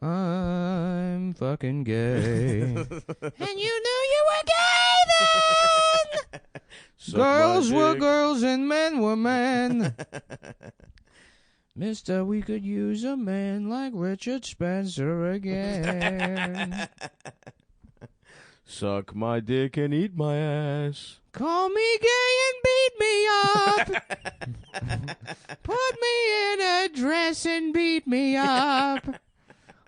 I'm fucking gay. And you knew you were gay then! Girls were girls and men were men. Mister, we could use a man like Richard Spencer again. Suck my dick and eat my ass. Call me gay and beat me up. Put me in a dress and beat me up.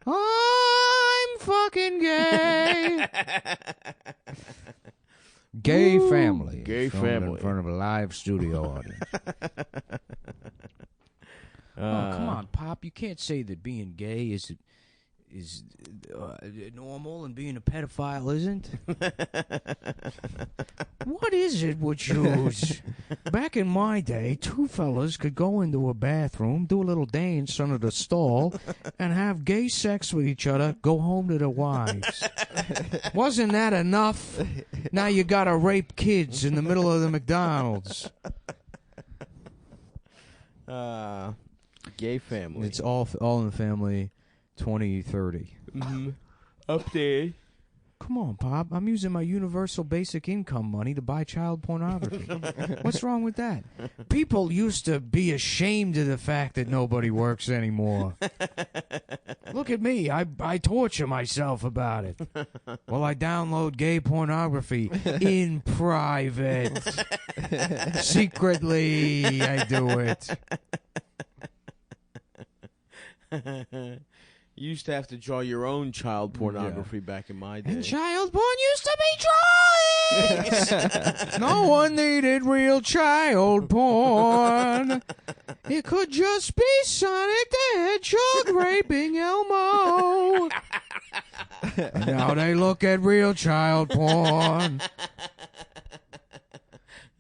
I'm fucking gay. Gay family. Gay family. In front of a live studio audience. Oh, come on, Pop. You can't say that being gay is normal and being a pedophile isn't. What is it with yous? Back in my day, two fellas could go into a bathroom, do a little dance under the stall, and have gay sex with each other, go home to their wives. Wasn't that enough? Now you gotta rape kids in the middle of the McDonald's. Gay family. It's all in the family 2030. Mm-hmm. Update. Come on, Pop. I'm using my universal basic income money to buy child pornography. What's wrong with that? People used to be ashamed of the fact that nobody works anymore. Look at me. I torture myself about it. Well, I download gay pornography in private. Secretly, I do it. You used to have to draw your own child pornography back in my day. And child porn used to be drawings. No one needed real child porn. It could just be Sonic the Hedgehog raping Elmo. Now they look at real child porn.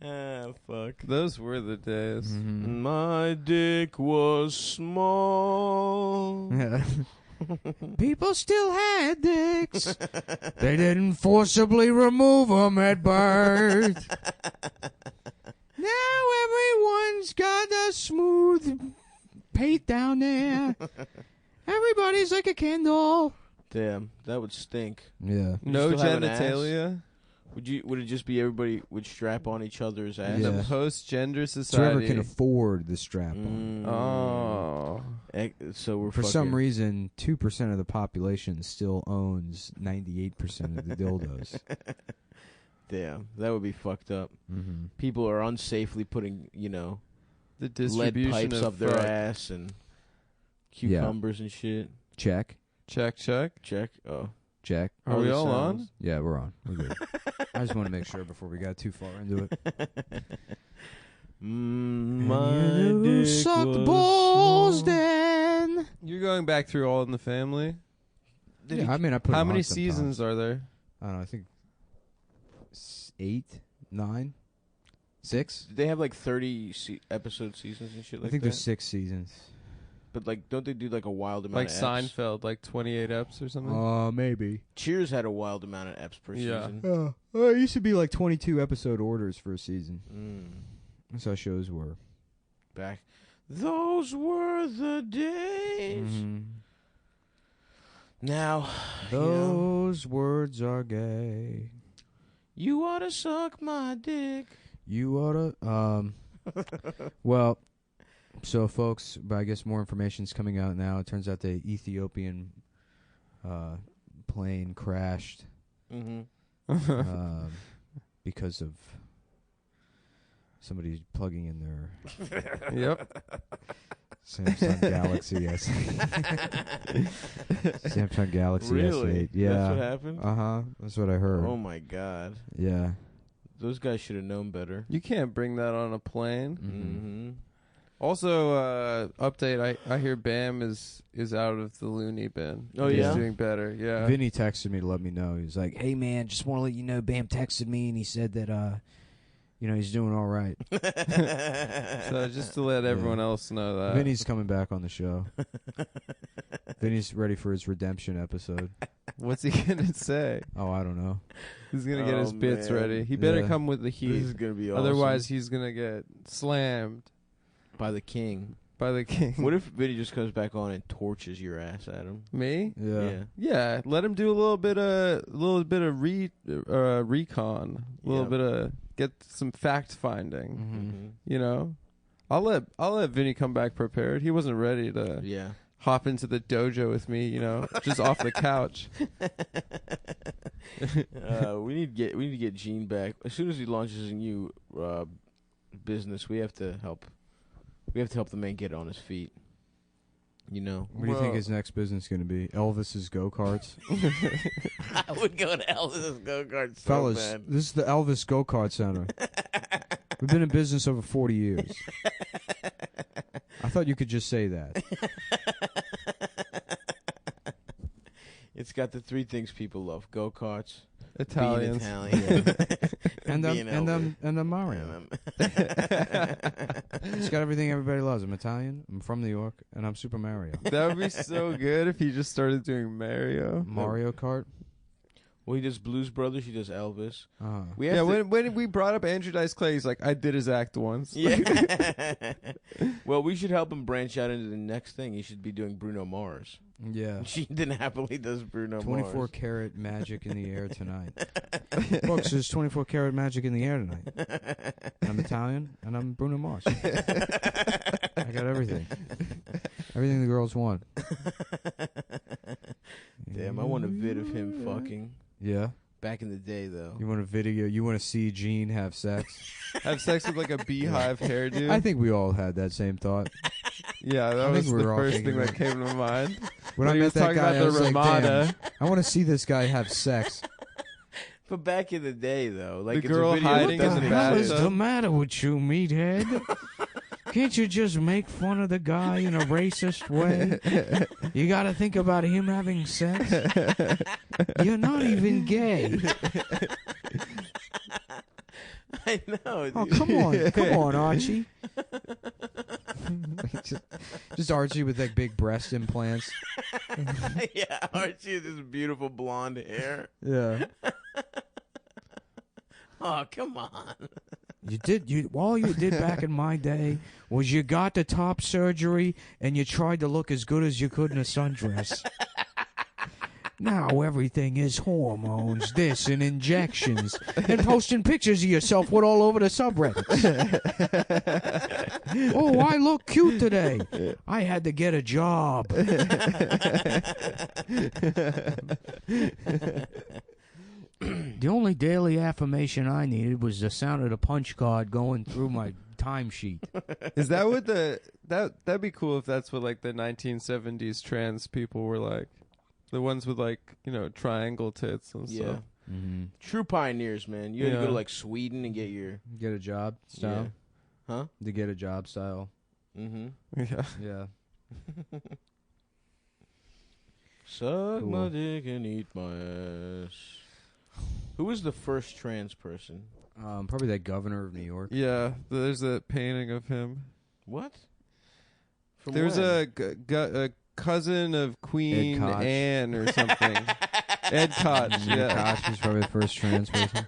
Ah, fuck. Those were the days. Mm-hmm. My dick was small. People still had dicks. They didn't forcibly remove them at birth. Now everyone's got a smooth pate down there. Everybody's like a Ken doll. Damn, that would stink. Yeah. No still have an ass? genitalia. Would it just be everybody would strap on each other's ass? Yeah. The post-gender So society. whoever can afford the strap on. Oh. So we're For some fucking- reason, 2% of the population still owns 98% of the dildos. Damn, that would be fucked up. Mm-hmm. People are unsafely putting, The lead distribution pipes of up their fuck. ass and cucumbers and shit. Check. Check. Check. Oh. Check. Are All we the all sounds. on? Yeah, we're on. We're good. I just want to make sure before we got too far into it. My dick sucked was balls small. then. You're going back through All in the Family. Yeah, I mean, I put How them many on sometimes. seasons are there? I don't know. I think 8, 9, 6. Did they have like 30 episode seasons and shit like I think that? there's 6 seasons. But like, don't they do like a wild amount Like of eps? Seinfeld, like 28 eps or something? Maybe. Cheers had a wild amount of eps per Yeah. season. It used to be like 22 episode orders for a season. That's how shows were. Back. Those were the days. Mm-hmm. Now, Those words are gay. you ought to suck my dick. You oughta. Well, so folks, but I guess more information's coming out now. It turns out the Ethiopian plane crashed Mm-hmm. because of somebody plugging in their Yep. Samsung Galaxy S. Samsung Galaxy Really? S8. Yeah. That's what happened? That's what I heard. Oh, my God. Yeah. Those guys should have known better. You can't bring that on a plane. Mm-hmm. Also, update, I hear Bam is out of the loony bin. Oh, He's yeah? doing better, yeah. Vinny texted me to let me know. He was like, "Hey man, just want to let you know, Bam texted me and he said that he's doing all right." So just to let everyone else know that. Vinny's coming back on the show. Vinny's ready for his redemption episode. What's he going to say? Oh, I don't know. He's going to get his bits man. ready. He better Yeah. come with the This heat. is going to be awesome. Otherwise, he's going to get slammed. By the king. by the king. What if Vinny just comes back on and torches your ass at him? Me? Yeah. Yeah, let him do a little bit of recon, a little bit of get some fact finding. Mm-hmm. You know, I'll let Vinny come back prepared. He wasn't ready to hop into the dojo with me. You know, just off the couch. We need to get Gene back as soon as he launches his new business. We have to help. We have to help the man get on his feet. You know. What do you think his next business is going to be? Elvis's go-karts? I would go to Elvis's go-karts. Fellas, so bad. this is the Elvis Go-Kart Center. We've been in business over 40 years. I thought you could just say that. It's got the three things people love: go-karts, Italians, being Italian, and the Mario. It's got everything everybody loves. I'm Italian. I'm from New York, and I'm Super Mario. That would be so good if he just started doing Mario Kart. Well, he does Blues Brothers. He does Elvis. When we brought up Andrew Dice Clay, he's like, I did his act once. Yeah. Well, we should help him branch out into the next thing. He should be doing Bruno Mars. Yeah. She then happily does Bruno 24 Mars. karat magic in the air tonight. Folks, there's 24 karat magic in the air tonight. I'm Italian, and I'm Bruno Mars. I got everything. Everything the girls want. Damn, I want a vid of him fucking. Yeah? Back in the day, though. You want a video? You want to see Gene have sex? Have sex with like a beehive hairdo? I think we all had that same thought. Yeah, that was the first thing that came to mind. When I he met was that talking guy, about I was the like, Ramada. damn, I want to see this guy have sex. But back in the day, though, like The girl it's a video hiding that in doesn't the What the hell is bathtub. the matter with you, meathead? Can't you just make fun of the guy in a racist way? You got to think about him having sex. You're not even gay. I know. Oh, Dude. come on, Archie. just Archie with like big breast implants. Yeah, Archie with this beautiful blonde hair. Yeah. Oh, come on. All you did back in my day was you got the top surgery and you tried to look as good as you could in a sundress. Now everything is hormones, this, and injections, and posting pictures of yourself with all over the subreddits. Oh, I look cute today. I had to get a job. The only daily affirmation I needed was the sound of the punch card going through my timesheet. Is that what that'd be cool if that's what like the 1970s trans people were like? The ones with like, you know, triangle tits and stuff. Mm-hmm. True pioneers, man. You had to go to like Sweden and get your Get a job style? Yeah. Huh? To get a job style. Mm-hmm. Yeah. Yeah. Suck Cool. my dick and eat my ass. Who was the first trans person? Probably that governor of New York. Yeah, there's a painting of him. What? From There's when? a cousin of Queen Koch. Anne or something. Ed Koch, yeah. Koch was probably the first trans person.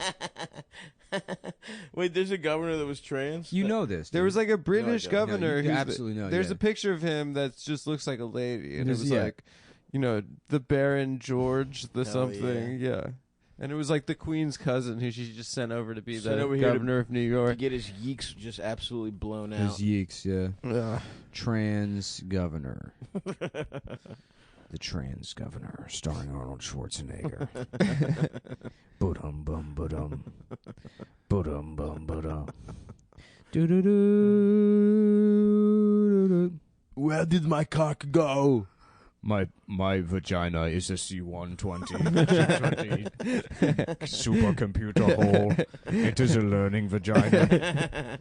Wait, there's a governor that was trans? You know this. There was like a British I don't. governor. No, you who's absolutely know, There's yeah. a picture of him that just looks like a lady, and There's- it was yeah. like, you know, the Baron George, the Hell something, yeah. And it was like the Queen's cousin who she just sent over to be Sent the over here to- governor of New To York. get his yeeks just absolutely blown His out. yeeks, yeah. Yeah. Trans governor. The trans governor, starring Arnold Schwarzenegger. Ba-dum bum ba-dum. Ba-dum bum ba-dum. Do-do-do. Where did my cock go? My vagina is a C-120 supercomputer hole. It is a learning vagina.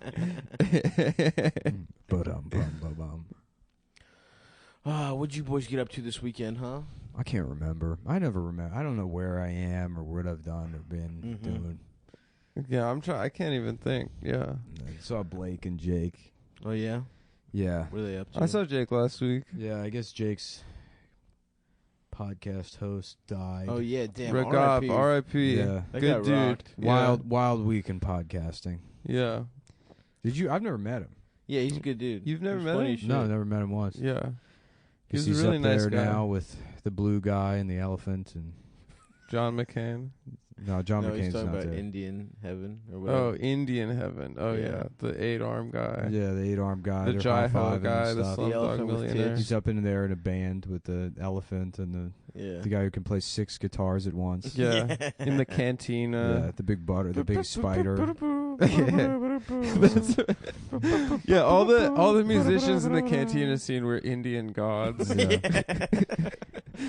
Ba-dum-bum-ba-bum. What'd you boys get up to this weekend, huh? I can't remember. I never remember. I don't know where I am or what I've done or been doing. Yeah, I can't even think. Yeah. I saw Blake and Jake. Oh, yeah? Yeah. What are they up to? I saw Jake last week. Yeah, I guess Jake's podcast host died. Oh, yeah, damn. Ragab, R.I.P. R.I.P. Yeah. That Good guy dude. rocked. Yeah. Wild week in podcasting. Yeah. Did you? I've never met him. Yeah, he's a good dude. You've never He's met funny him? as shit. No, never met him once. Yeah. Guess He's he's a really up nice there guy. now with the blue guy and the elephant, and John McCain. no, John No, he's McCain's talking not about there. Indian heaven or whatever. Oh, Indian Heaven. Oh, Yeah. yeah. The 8-arm guy. Yeah, the 8-arm guy, The they're Jai Ho high-fiving guy, and the stuff. Slumdog elephant with Millionaire. He's up in there in a band with the elephant and Yeah. the guy who can play 6 guitars at once. Yeah. In the Yeah, cantina. the big butter, the big spider. Yeah, all the musicians in the cantina scene were Indian gods. Yeah.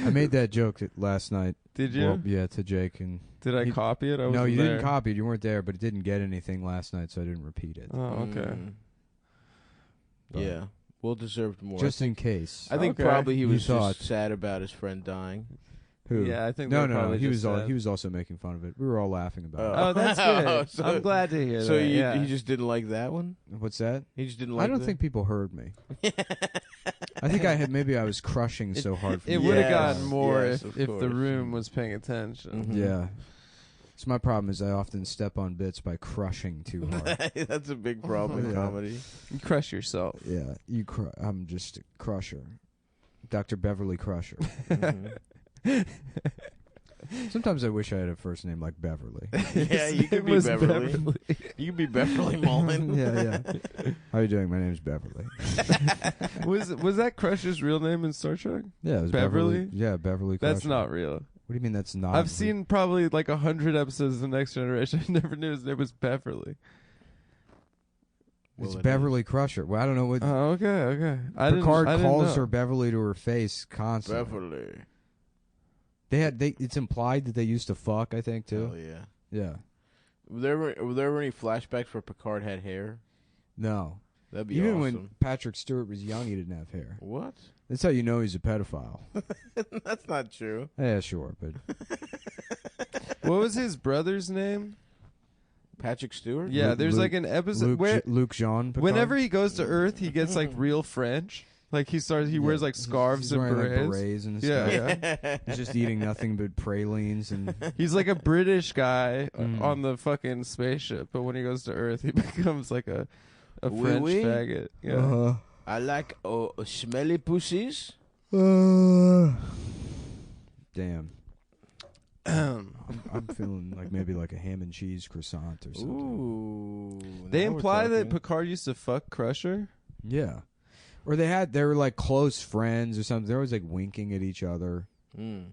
I made that joke last night. Did you? Well, yeah, to Jake and. Did I he- copy it? I No, wasn't you there. didn't copy it. You weren't there, but it didn't get anything last night, so I didn't repeat it. Oh, okay. But Yeah. Well deserved more. just in case. I think Okay. probably he You was thought. just sad about his friend dying. Who? Yeah, I think No, they're no, probably he just was sad. he was also making fun of it. We were all laughing about Oh, that's good. So- I'm glad to hear So that. Yeah. he just didn't like that one? it. What's that? He just didn't like I don't that? think people heard me. I think maybe I was crushing so hard. For It you would have Yes, gotten more yes, if of the course. room was paying attention. Mhm. Yeah. So my problem is I often step on bits by crushing too hard. That's a big problem in Yeah. comedy. You crush yourself. Yeah, I'm just a crusher, Dr. Beverly Crusher. Mhm. Sometimes I wish I had a first name like Beverly. Yeah, you It could be was Beverly. You could be Beverly Mullen. Yeah. How you doing? My name's Beverly. Was that Crusher's real name in Star Trek? Yeah, it was Beverly? Yeah, Beverly Crusher. That's not real. What do you mean that's not? I've seen probably like 100 episodes of The Next Generation. I never knew his name was Beverly. It's Well, it Beverly Crusher. Well, I don't know what. Oh, okay. Picard I didn't calls know. her Beverly to her face constantly. Beverly. It's implied that they used to fuck, I think, too. Hell yeah. Yeah. Were there any flashbacks where Picard had hair? No. That'd be Even awesome. when Patrick Stewart was young, he didn't have hair. What? That's how you know he's a pedophile. That's not true. Yeah, sure, but What was his brother's name? Patrick Stewart? Yeah, there's Luke- like an episode where Luke Jean Picard. whenever he goes to Earth, he gets like real French. Like he wears like scarves he's and wearing, berets. like, berets and Yeah, stuff. yeah. He's just eating nothing but pralines and He's like a British guy Mm. on the fucking spaceship, but when he goes to Earth, he becomes like a Oui, French oui. faggot. Yeah. Uh-huh. I like smelly pussies. Damn. I'm feeling like maybe like a ham and cheese croissant or something. Ooh. They now we're imply that talking. Picard used to fuck Crusher. Yeah. Or they were like close friends or something. They're always like winking at each other. Mm.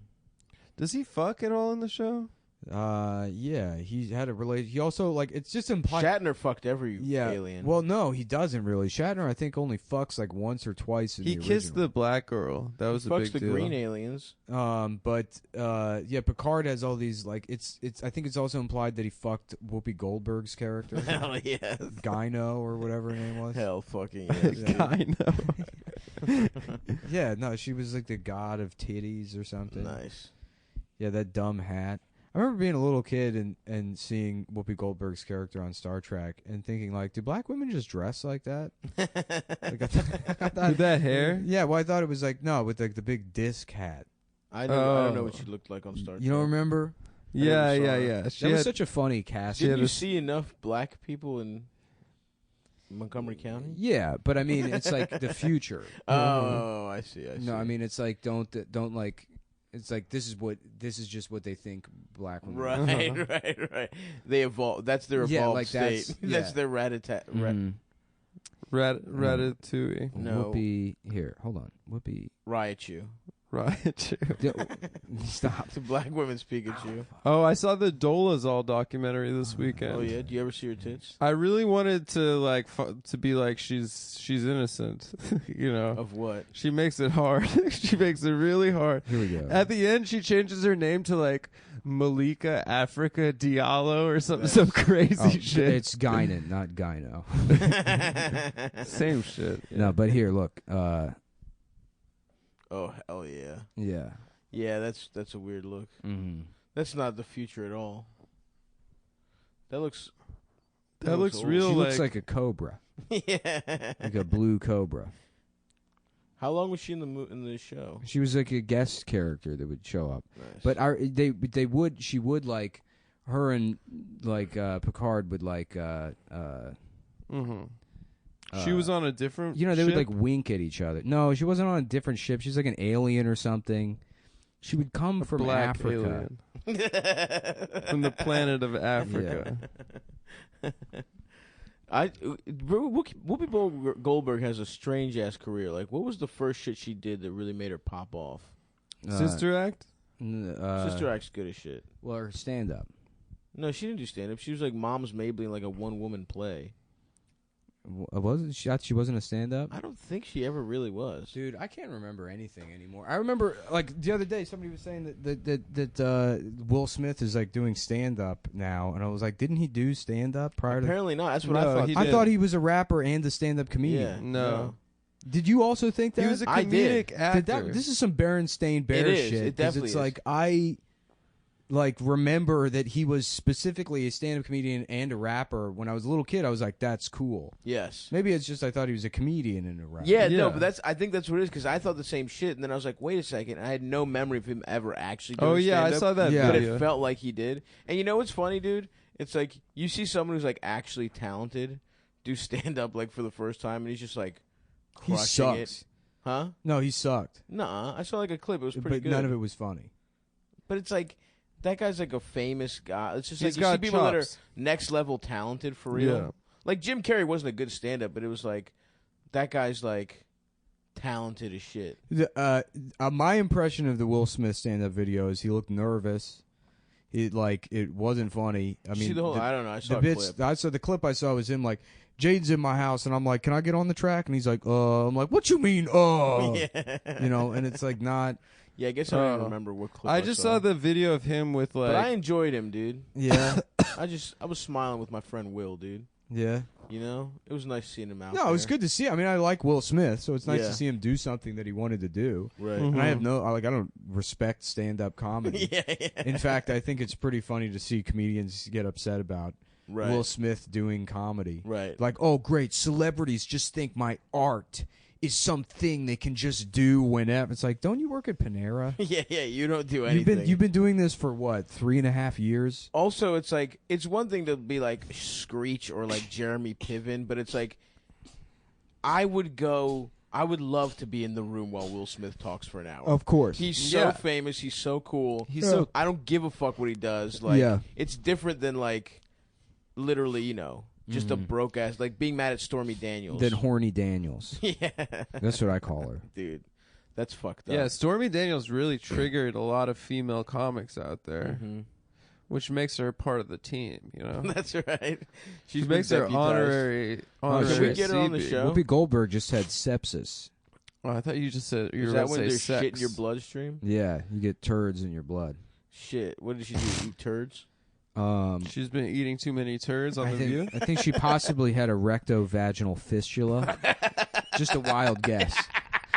Does he fuck at all in the show? Yeah, he had a relation. He also like it's just implied. Shatner fucked every Yeah. alien. Well, no, he doesn't really. Shatner, I think, only fucks like once or twice in He the kissed original. the black girl. That was he a fucks big the deal. green aliens. But yeah, Picard has all these like it's. I think it's also implied that he fucked Whoopi Goldberg's character, Hell yes. Gyno or whatever her name was. Hell fucking yes. dude. I know. Yeah, no, she was like the god of titties or something. Nice. Yeah, that dumb hat. I remember being a little kid and seeing Whoopi Goldberg's character on Star Trek and thinking like, do black women just dress like that? Like, I thought, With that hair? yeah, well, I thought it was like no, with like the big disc hat. I don't know Oh. what she looked like on Star Trek. You don't remember? Yeah, never saw yeah, her. yeah. That She was had, such a funny cast. Didn't had you a- see enough black people in Montgomery County? Yeah, but I mean, it's like the future. Oh, I see. No, I mean, it's like don't like. It's like this is just what they think black women. are. Right. They evolve. That's their Yeah, evolved like state. that's- That's yeah. their rat-a-tat. Mhm. Ratatouille. No. Whoopi, here, hold on. Whoopi, Riot you. Right. stop. It's a black women's Pikachu. Oh, I saw the Dolezal documentary this weekend. Oh yeah. Do you ever see her tits? I really wanted to like to be like she's innocent, you know. Of what? She makes it hard. She makes it really hard. Here we go. At the end, she changes her name to like Malika Africa Diallo or some crazy Oh, shit. it's Guinan, not Gyno. Same shit. No, but here, look. Oh hell yeah. Yeah. Yeah, that's a weird look. Mm-hmm. That's not the future at all. That looks. That looks old. real She like, looks like a cobra, Yeah. like a blue cobra. How long was she in the show? She was like a guest character that would show up. Nice. But she would like her and like Picard would like mm-hmm. She was on a different they ship? would like wink at each other. No, she wasn't on a different ship. She's like an alien or something. She would come from Black Africa. alien. From the planet of Africa. Whoopi Goldberg has a strange ass career. Like, what was the first shit she did that really made her pop off? Sister Act? Sister Act's good as shit. Well, her stand up. No, she didn't do stand up. She was like Mom's Maybelline, like a one woman play. Wasn't she wasn't a stand up? I don't think she ever really was. Dude, I can't remember anything anymore. I remember like the other day somebody was saying that Will Smith is like doing stand up now, and I was like, didn't he do stand up prior Apparently not. That's what No, I thought. he I did. thought he was a rapper and a stand up comedian. Yeah, No. Did you also think that? He was a I did. comedic actor. This is some Berenstain Bears It is. shit. It 'cause definitely it's is. like I remember that he was specifically a stand up comedian and a rapper. When I was a little kid, I was like, that's cool. Yes. Maybe it's just I thought he was a comedian and a rapper. Yeah, no, Yeah. but I think that's what it is, because I thought the same shit, and then I was like, wait a second, I had no memory of him ever actually doing Oh, yeah, I stand-up, saw that Yeah. but video. it felt like he did. And you know what's funny, dude? It's like, you see someone who's like actually talented do stand-up like for the first time, and he's just like He crushing sucks. it. Huh? No, he sucked. Nuh-uh. I saw like a clip. It was pretty But good. none of it was funny. But it's like, that guy's like a famous guy. It's just He's like you see got people that are chops. next level talented for real. Yeah. Like Jim Carrey wasn't a good stand-up, but it was like, that guy's like talented as shit. My impression of the Will Smith stand-up video is he looked nervous. It wasn't funny. I mean, See the whole, I don't know. I saw the a bits. clip. I saw the clip I saw was him like, Jaden's in my house, and I'm like, can I get on the track? And he's like, I'm like, what you mean, Yeah. and it's like not. Yeah, I guess I don't even remember what clip I just saw the video of him with like. But I enjoyed him, dude. Yeah, I was smiling with my friend Will, dude. yeah. You know? It was nice seeing him out No, it was there. good to see. I mean, I like Will Smith, so it's nice Yeah. to see him do something that he wanted to do. Right. Mhm. And I have I don't respect stand-up comedy. yeah. In fact, I think it's pretty funny to see comedians get upset about Right. Will Smith doing comedy. Right. Like, oh, great, celebrities just think my art is something they can just do whenever. It's like, don't you work at Panera? yeah, you don't do anything. You've been doing this for what, 3.5 years? Also, it's like, it's one thing to be like Screech or like Jeremy Piven, but it's like, I would love to be in the room while Will Smith talks for an hour. Of course. He's so Yeah. famous. He's so cool. He's so- I don't give a fuck what he does. Like, Yeah. it's different than like, literally, just a broke ass, like being mad at Stormy Daniels. Then Horny Daniels. yeah, That's what I call her. dude, that's fucked up. Yeah, Stormy Daniels really triggered a lot of female comics out there, Mhm. which makes her part of the team. You know, That's right. she been makes her deputized. honorary. Can we get her on the CB. show? Whoopi Goldberg just had sepsis. Oh, I thought you just said you Is were that about when to say there's sex. shit in your bloodstream? Yeah, you get turds in your blood. Shit. What did she do? Eat turds? She's been eating too many turds on the View. I think she possibly had a rectovaginal fistula. Just a wild guess.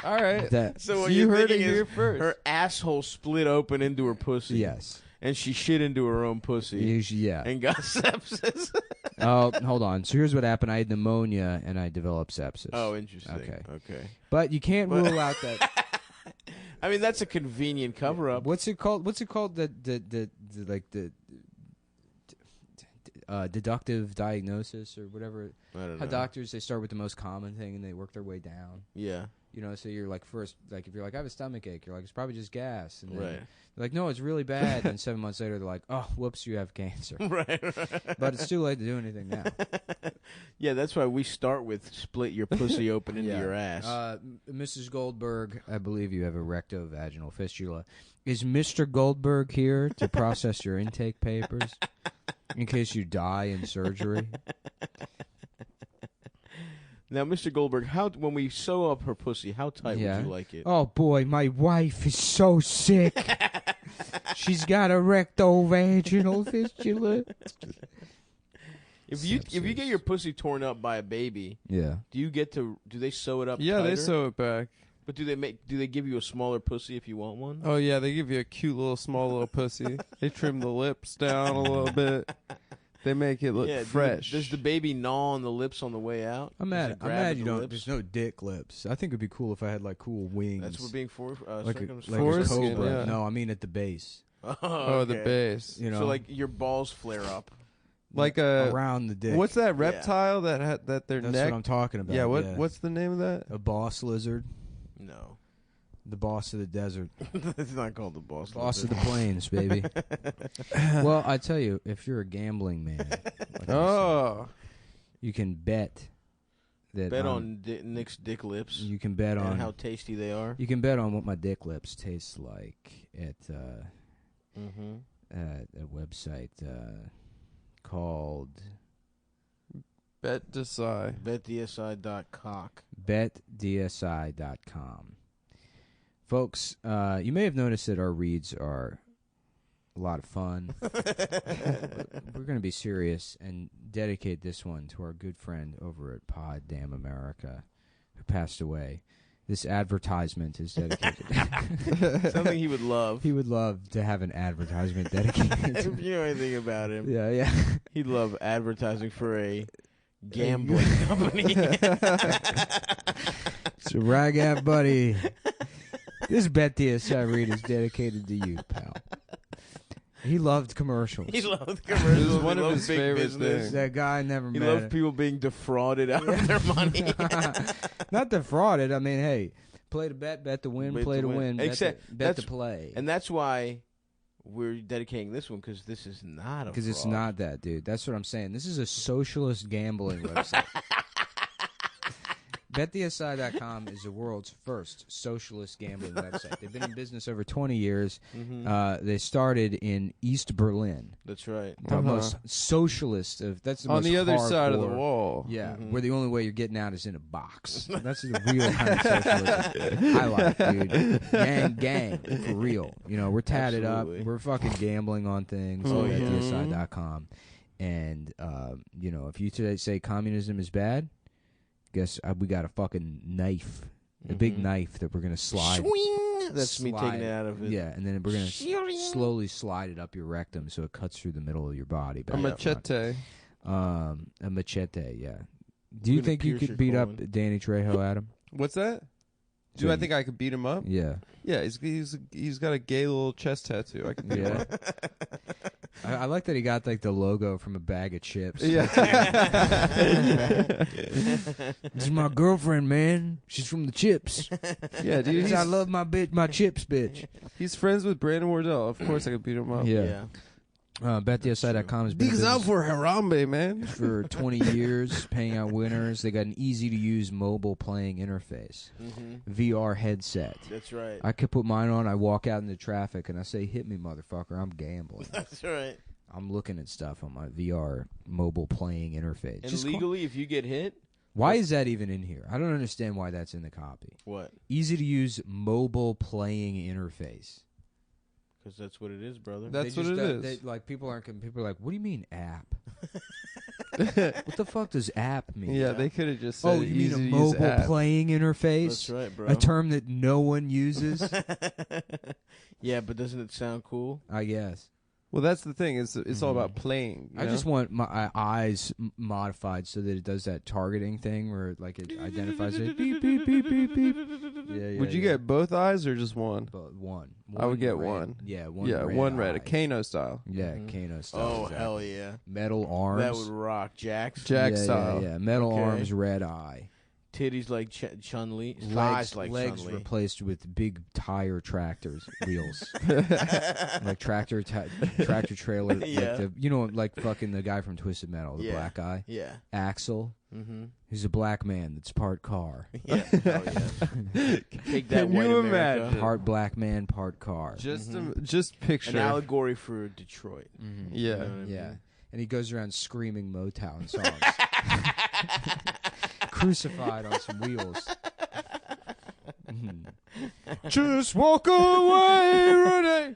All right, That So what you you're heard it thinking is here first. her asshole split open into her pussy. yes. And she shit into her own pussy Yeah. and got sepsis. Oh, hold on. So here's what happened. I had pneumonia and I developed sepsis. Oh, interesting. Okay. But you can't rule out that. I mean, that's a convenient cover up. What's it called? What's it called? The deductive diagnosis or whatever. I don't How know. doctors, they start with the most common thing and they work their way down. Yeah. So you're like first, like if you're like I have a stomach ache, you're like it's probably just gas, and then Right. they're like no, it's really bad. And 7 months later, they're like, oh, whoops, you have cancer. right. But it's too late to do anything now. Yeah, that's why we start with split your pussy open into Yeah. your ass. Mrs. Goldberg, I believe you have a rectovaginal fistula. Is Mr. Goldberg here to process your intake papers in case you die in surgery? Now, Mr. Goldberg, when we sew up her pussy, how tight Yeah. would you like it? Oh boy, my wife is so sick. She's got a rectovaginal fistula. If you get your pussy torn up by a baby, Yeah. do they sew it up? Yeah, they tighter? sew it back. But do they give you a smaller pussy if you want one? Oh yeah, they give you a cute little small little pussy. They trim the lips down a little bit. They make it look yeah. fresh. Does the baby gnaw on the lips on the way out? I'm Does mad. it I'm grab mad at you the don't. lips? There's no dick lips. I think it'd be cool if I had like cool wings. That's what being like a circumcised. Foreskin, cobra. yeah. No, I mean at the base. oh, the okay. base. You know, So like your balls flare up. Like around the dick. What's that reptile that their That's neck? what I'm talking about. Yeah. What's the name of that? A boss lizard. No. The boss of the desert. It's not called the boss. Boss of the plains, baby. Well, I tell you, if you're a gambling man, you can bet that on Nick's dick lips. You can bet on how tasty they are. You can bet on what my dick lips taste like at a website called BetDSI. BetDSI.cock. BetDSI.com. Folks, you may have noticed that our reads are a lot of fun. We're going to be serious and dedicate this one to our good friend over at Pod Damn America, who passed away. This advertisement is dedicated. Something he would love. He would love to have an advertisement dedicated. If you know anything about him. Yeah. He'd love advertising for a gambling company. So, Ragab buddy, this BetDSI read is dedicated to you, pal. He loved commercials. He loved commercials. It was one of his favorite things. That guy never met. He loved people being defrauded out of their money. Not defrauded. I mean, hey, play to bet to win, play to win, bet to play. And that's why we're dedicating this one, because this is not a Because it's not that, dude. That's what I'm saying. This is a socialist gambling website. BetDSI.com is the world's first socialist gambling website. They've been in business over 20 years. Mm-hmm. They started in East Berlin. That's right. The most socialist of that's the on most the other hardcore, side of the wall. Yeah, where the only way you're getting out is in a box. That's the real kind of socialism I like, dude. Gang, for real. You know, we're tatted Absolutely. up. We're fucking gambling on things. BetDSI.com. And you know, if you today say communism is bad, guess we got a fucking knife, a big knife that we're gonna slide. Swing! That's me taking it out of it. Yeah, and then we're gonna slowly slide it up your rectum so it cuts through the middle of your body. A machete. A machete. Yeah. Do you think you could beat up Danny Trejo, Adam? What's that? Do I think I could beat him up? Yeah. Yeah, he's got a gay little chest tattoo. I can beat him up. I like that he got like the logo from a bag of chips. Yeah. This is my girlfriend, man. She's from the chips. Yeah, dude. I love my chips, bitch. He's friends with Brandon Wardell. Of course, I could beat him up. Yeah. BetDSI.com has been He's out for Harambe, man. For 20 years, paying out winners. They got an easy-to-use mobile playing interface. VR headset. That's right. I could put mine on. I walk out into traffic, and I say, hit me, motherfucker. I'm gambling. That's right. I'm looking at stuff on my VR mobile playing interface. And legally, if you get hit? Why is that even in here? I don't understand why that's in the copy. What? Easy-to-use mobile playing interface. Because that's what it is, brother. That's what it is. Like people are like, what do you mean app? What the fuck does app mean? Yeah, they could have just said you mean a mobile playing interface? That's right, bro. A term that no one uses? Yeah, but doesn't it sound cool? I guess. Well, that's the thing. It's all about playing. I just want my eyes modified so that it does that targeting thing where like it identifies it. Beep, beep, beep, beep, beep. Yeah, would you get both eyes or just one? One. I would get red. one. Yeah, one. Yeah, red one red. eye. A Kano style. Yeah, Kano style. Oh, exactly. hell yeah. Metal arms. That would rock. Jack yeah, style. Yeah. Metal arms, red eye. Titties like Chun-Li. Thighs Legs, like legs Chun-Li. replaced with big tire tractors wheels, like tractor trailer. Yeah. Like like fucking the guy from Twisted Metal, the black guy. Yeah. Axel. He's a black man that's part car. Yeah. Hell yeah. Take that, Can white you America. imagine? Part black man, part car. Just picture An allegory for Detroit. Yeah. You know what I mean? Yeah. And he goes around screaming Motown songs. Crucified on some wheels. Just walk away, Renee.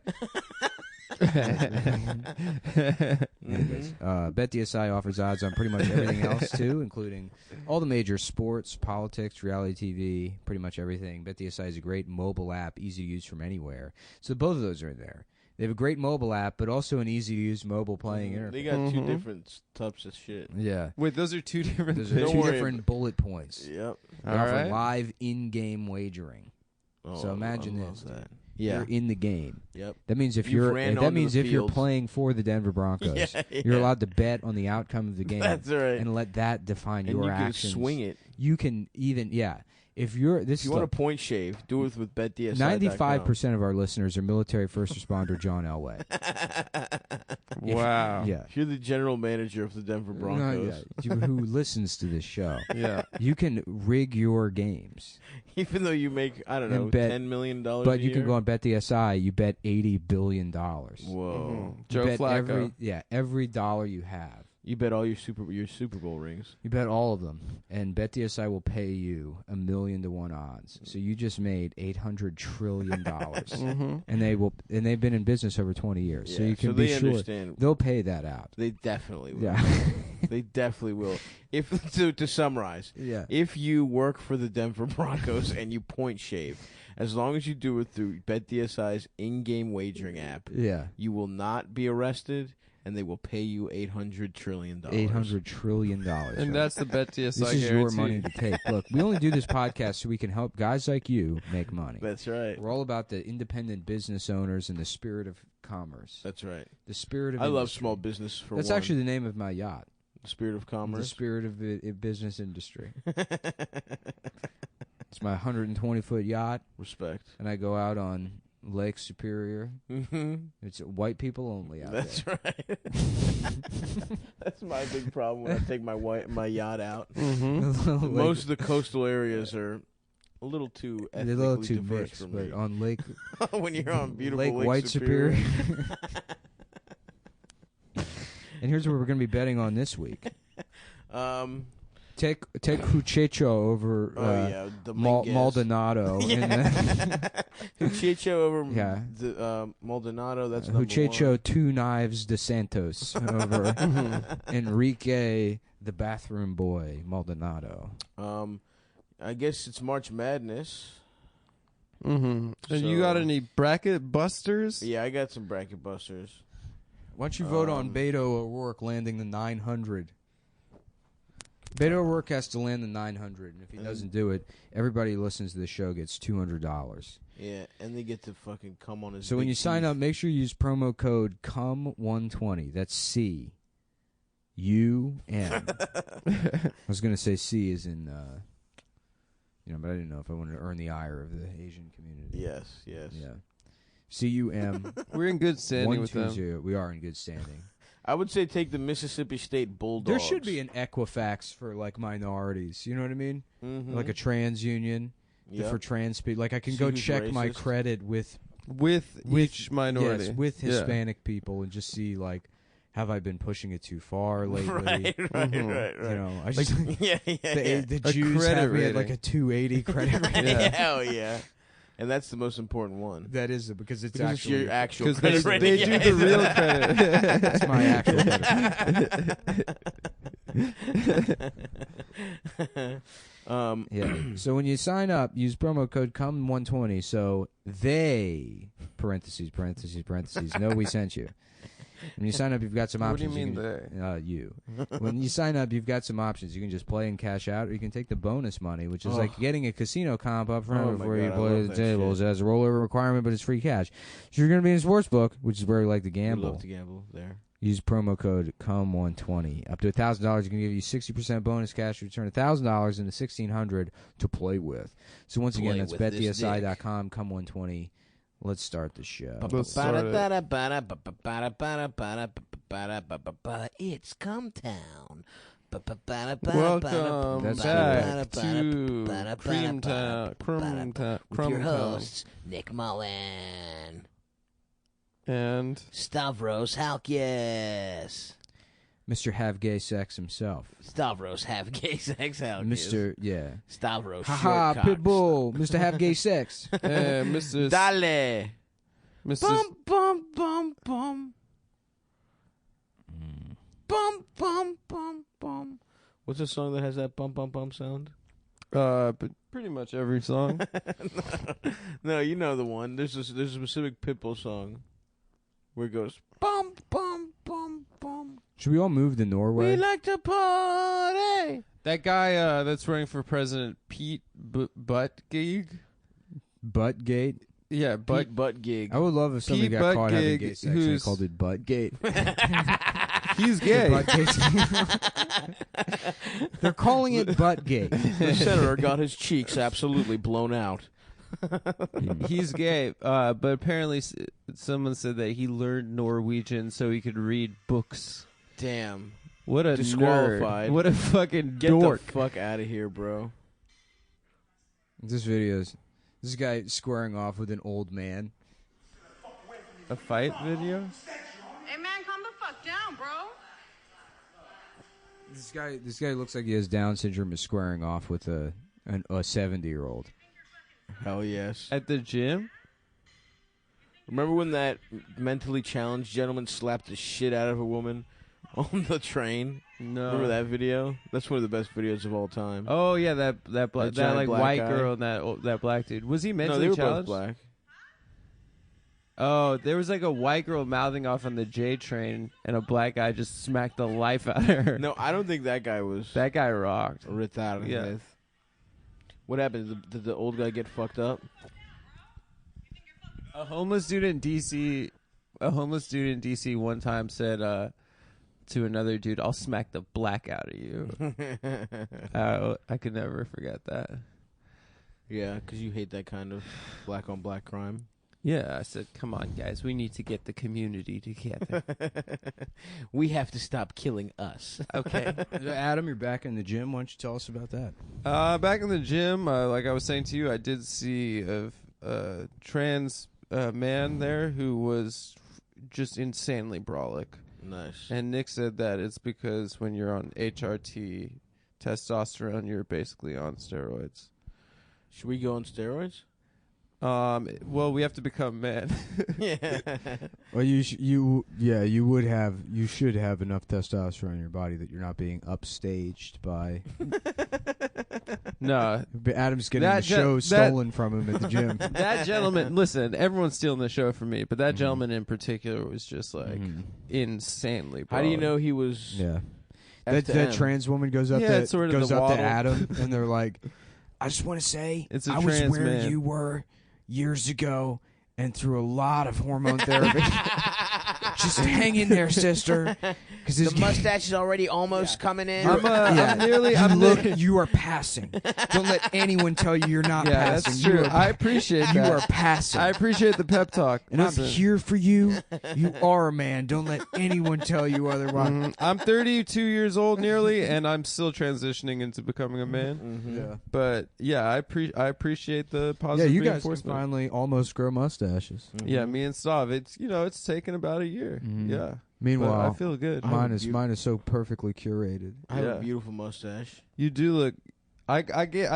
BetDSI offers odds on pretty much everything else too, including all the major sports, politics, reality TV, pretty much everything. BetDSI is a great mobile app, easy to use from anywhere. So both of those are in there. They have a great mobile app, but also an easy-to-use mobile playing interface. They got two different types of shit. Yeah. Wait, those are two different Those things. are two different bullet points. Yep. They offer live in-game wagering. Oh, So imagine I love this. that. Yeah. You're in the game. Yep. That means if You've you're ran that onto means the if you're field. playing for the Denver Broncos, you're allowed to bet on the outcome of the game. That's right. And let that define And your you can actions. swing it. You can even if you're this If you want a point shave, do it with BetDSI.com. 95% of our listeners are military first responder John Elway. Wow. Yeah. If you're the general manager of the Denver Broncos, Who listens to this show. Yeah. You can rig your games. even though you make, I don't know, And bet- $10 million But a you can year? go on BetDSI, you bet $80 billion. Whoa. Mhm. You Joe bet Flacco. every dollar you have. You bet all your Super Bowl rings. You bet all of them, and BetDSI will pay you 1,000,000 to 1 odds. So you just made $800 trillion, Mhm. and they've been in business over 20 years. So Yeah, you can so be they sure understand. they'll pay that out. They definitely will. Yeah, They definitely will. If to summarize, yeah. if you work for the Denver Broncos and you point shave, as long as you do it through BetDSI's in-game wagering app, Yeah, you will not be arrested, and they will pay you $800 trillion. $800 trillion. And that's the BetDSI this is guarantee. your money to take. Look, we only do this podcast so we can help guys like you make money. That's right. We're all about the independent business owners and the spirit of commerce. That's right. The spirit of I love industry. small business for That's one. actually the name of my yacht. The spirit of The commerce. spirit of business industry. It's my 120-foot yacht, Respect. and I go out on Lake Superior. Mm-hmm. It's white people only out That's there. right. That's my big problem when I take my yacht out. Mhm. Most of the coastal areas are a little too They're a ethnically little too diverse mixed, for but me. on Lake When you're on beautiful Lake Lake White Superior. And here's what we're going to be betting on this week. Take Huchecho over the Maldonado. Huchecho over Yeah. the, Maldonado. That's number Huchecho one. 2 Knives de Santos over Enrique the bathroom boy Maldonado. I guess it's March Madness. Mhm. And you got any bracket busters? Yeah, I got some bracket busters. Why don't you vote on Beto O'Rourke landing the 900? Beto O'Rourke has to land the 900, and if he doesn't do it, everybody who listens to the show gets $200. Yeah, and they get to fucking come on his. So when big you sign teeth. up, make sure you use promo code CUM120. That's C-U-M. I was going to say C is in, but I didn't know if I wanted to earn the ire of the Asian community. Yes. Yeah. C-U-M. We're in good standing with them. 120. We are in good standing. I would say take the Mississippi State Bulldogs. There should be an Equifax for, like, minorities. You know what I mean? Mm-hmm. Like a trans union for trans people. Like, I can See go who's check my racist. credit with Each minority. Yes, with Yeah. Hispanic people and just see, like, have I been pushing it too far lately? right. You know, I Like, just yeah. the A Jews credit have me at like rating. a 280 credit rating. Yeah. Hell yeah. And that's the most important one. That is it because it's Because it's actually your actual Because credit they rating. do Yeah, the real credit. it's my actual credit. Yeah. So when you sign up, use promo code CUM120. So they parentheses know we sent you. When you sign up, you've got some What do you options. mean they? You. When you sign up, you've got some options. You can just play and cash out, or you can take the bonus money, which is like getting a casino comp up front Oh my before you God, I play love the that tables. shit. It has a rollover requirement, but it's free cash. So you're going to be in a sports book, which is where we like to Would gamble. love to gamble there. Use promo code CUM120. Up to $1,000, you can give you 60% bonus cash. Return $1,000 into $1,600 to play with. So once again, Play that's with this betdsi.com, CUM120. Let's start the show. Let's start it. It's Cumtown. Welcome That's back good. to Crumtown. With your hosts, Nick Mullen, And Stavros Halkias. Mr. Have Gay Sex himself. Stavros have gay sex Halkias. Mr. Yeah. Stavros Haha, short cocks. Pitbull. Mr. Have Gay Sex. Mr. Dale. Mr. Bum bum bum bum. Bum bum bum bum. What's a song that has that bum bum bum sound? But pretty much every song. No, you know the one. There's a specific Pitbull song where it goes bum bum bum bum. Should we all move to Norway? We like to party. That guy that's running for president, Pete Buttigieg. Buttgate? Yeah, but butt gig. I would love if somebody Pete got caught having Buttgig, gay sex and they who's- called it Buttgate. he's gay. They're calling it Buttgate. The senator got his cheeks absolutely blown out. He's gay, but apparently someone said that he learned Norwegian so he could read books. Damn. What a Disqualified. nerd. What a fucking Get dork. the fuck out of here, bro. This video is this guy squaring off with an old man. A fight video? Hey man, calm the fuck down, bro. This guy looks like he has Down syndrome. Is squaring off with a 70-year-old. Hell yes. At the gym? Remember when that mentally challenged gentleman slapped the shit out of a woman on the train? No. Remember that video? That's one of the best videos of all time. Oh yeah, that That like giant black white guy. girl and that black dude. Was he no, mentally they were challenged? both black. Oh, there was like a white girl mouthing off on the J train, and a black guy just smacked the life out of her. No, I don't think that guy was That guy rocked. ripped out of Yeah. his. What happened? Did the old guy get fucked up? A homeless dude in DC one time said to another dude, "I'll smack the black out of you." I could never forget that. Yeah, because you hate that kind of black on black crime. Yeah, I said, "Come on, guys, we need to get the community together." We have to stop killing us. Okay. Adam, you're back in the gym. Why don't you tell us about that? Back in the gym, like I was saying to you, I did see a trans man there who was just insanely brolic. Nice. And Nick said that it's because when you're on HRT, testosterone, you're basically on steroids. Should we go on steroids? Well, we have to become men. Yeah. Well, you should have enough testosterone in your body that you're not being upstaged by. No, Adam's getting That the ge- show that- stolen from him at the gym. that gentleman. Listen, everyone's stealing the show from me, but that gentleman in particular was just like insanely. How do you brolic. know he was? Yeah. F to That M? trans woman goes up Yeah, to it's sort of goes the up to waddle. Adam and they're like, I just want to say It's a I was trans where man. you were years ago and through a lot of hormone therapy. Just hang in there, sister. Because The mustache is already almost coming in. you are passing. Don't let anyone tell you you're not Yeah, passing. that's You true. are- I appreciate you that. are passing. I appreciate the pep talk. and Listen. I'm here for you. You are a man. Don't let anyone tell you otherwise. I'm 32 years old nearly, and I'm still transitioning into becoming a man. Yeah. But yeah, I appreciate the Yeah, positive you guys can reinforcement. finally almost grow mustaches. Yeah, me and Stav. It's taken about a year. Mhm. Yeah. Meanwhile, But I feel good. mine is so perfectly curated. I have Yeah. a beautiful mustache. You do look. I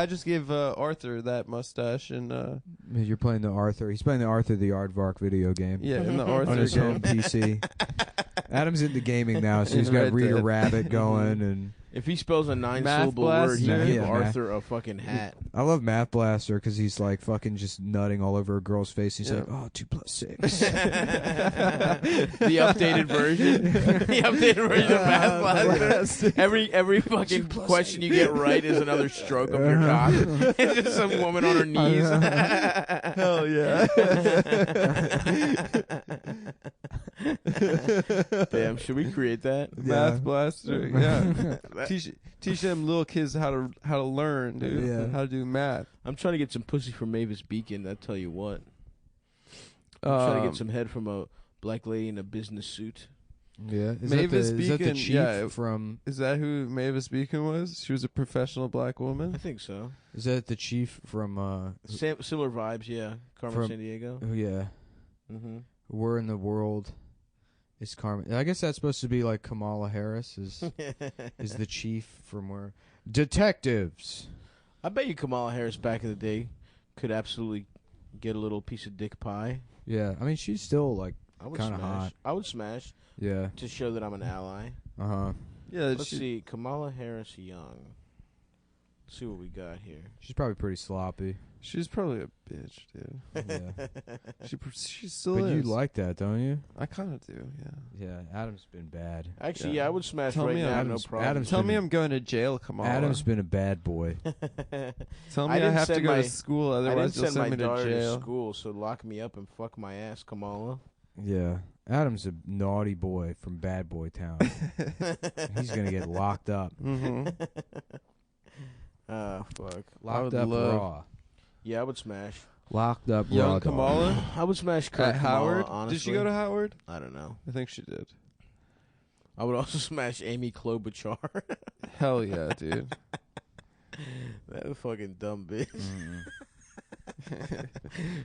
just gave Arthur that mustache and You're playing the Arthur. He's playing the Arthur the Aardvark video game. yeah, in the On Arthur his home game. PC. Adam's into gaming now, so he's In got Red Reader Dead. Rabbit going, and If he spells a 9-syllable Math word, he Blaster. can give Yeah, Arthur a fucking hat. I love Math Blaster because he's like fucking just nutting all over a girl's face. He's Yeah. like, "Oh, 2 + 6." The updated version. The updated version of Math Blaster. Every fucking question you get right is another stroke of your cock. It's just some woman on her knees. Hell yeah. Damn, should we create that? Math Blaster. Yeah. Teach them little kids how to learn, dude. Yeah. How to do math. I'm trying to get some pussy from Mavis Beacon. I tell you what. I'm trying to get some head from a black lady in a business suit. Yeah, is Mavis that the Beacon, chief yeah. from? Is that who Mavis Beacon was? She was a professional black I woman. think so. Is that the chief from? Similar vibes, yeah. Carmen From- San Diego. Oh yeah, Mm-hmm. where in the world is Carmen? I guess that's supposed to be like Kamala Harris is the chief from where? Detectives. I bet you Kamala Harris back in the day could absolutely get a little piece of dick pie. Yeah, I mean she's still like I would Kinda smash. hot. I would smash yeah. to show that I'm an ally. Uh-huh. Yeah, Let's see, Kamala Harris Young. Let's see what we got here. She's probably pretty sloppy. She's probably a bitch, dude. Yeah. She still But is. you like that, don't you? I kind of do, yeah. Yeah. Adam's been bad. Actually, Yeah. I would smash Tell right me now, Adam's- no problem. Adam's Tell been me a- I'm going to jail, Kamala. Adam's been a bad boy. Tell me I I, didn't have to send go my- to school, I didn't otherwise you'll send send my me to daughter to jail. school, so lock me up and fuck my ass, Kamala. Yeah. Adam's a naughty boy from Bad Boy Town. He's gonna get locked up. Mm-hmm. Ah, fuck. Locked would up love- raw. Yeah, I would smash. Locked up raw. Young dog. Kamala I would smash Kurt at Kamala, Howard. honestly. Did she go to Howard? I don't know. I think she did. I would also smash Amy Klobuchar. Hell yeah, dude. That fucking dumb bitch. Mm.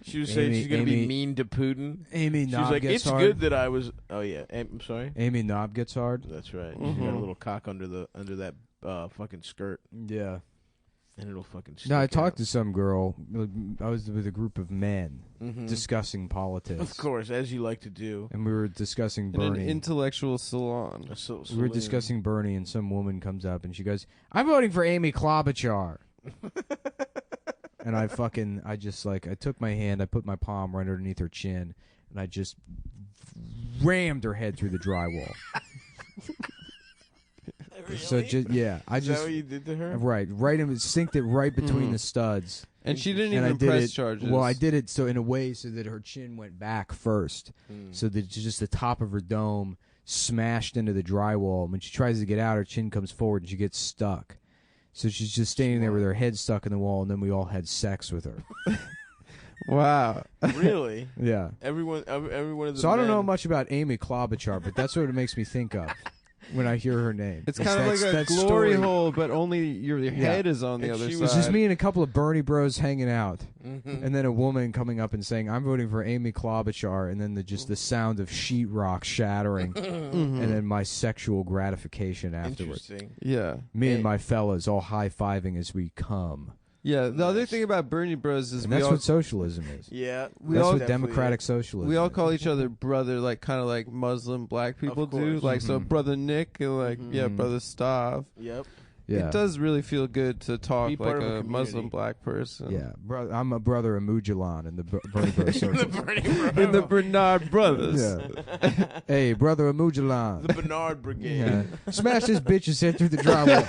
She was saying Amy- she's gonna be Amy- mean to Putin. Amy She was Knob like, gets "It's hard. good that I was." Oh yeah, I'm sorry. Amy Knob gets hard. That's right. She's got Mhm. a little cock under that fucking skirt, Yeah. and it'll fucking. No, I stick talked out. to some girl. I was with a group of men Mhm. discussing politics. Of course, as you like to do. And we were discussing In an Bernie. intellectual salon. We were discussing Bernie, and some woman comes up and she goes, "I'm voting for Amy Klobuchar." And I took my hand, I put my palm right underneath her chin, and I just rammed her head through the drywall. Really? So just yeah, I Is that just what you did to her? right in synced it right between Mhm. the studs. And she didn't And I even did press it. charges. Well, I did it so in a way so that her chin went back first, Mm. so that just the top of her dome smashed into the drywall. When she tries to get out, her chin comes forward and she gets stuck. So she's just standing there with her head stuck in the wall, and then we all had sex with her. Wow. Really? Yeah. Everyone of the So I don't know men- much about Amy Klobuchar, but that's what it makes me think of when I hear her name. It's kind of like a that glory story. hole, but only your head is on the And other she side. was It's just me and a couple of Bernie bros hanging out, Mhm. and then a woman coming up and saying, "I'm voting for Amy Klobuchar," and then the sound of sheetrock shattering, Mhm. and then my sexual gratification afterwards. Interesting. Yeah. Me and Hey. my fellas all high-fiving as we come. Yeah. The other thing about Bernie Bros is And we that's all, what socialism is. Yeah, That's all what definitely democratic is. socialism we all is. call each other brother, like kind of like Muslim black people do. course. Like so, Mhm. brother Nick and like yeah, Mhm. brother Stav. Yep. Yeah. It does really feel good to talk Be part like of a a Muslim community. black person. Yeah, I'm a brother of Mujalan in the Bernie Bros circle. In the Bernard Brothers. Yeah. Hey, brother of Mujalan. The Bernard Brigade. Yeah. Smash this bitch's head through the drywall.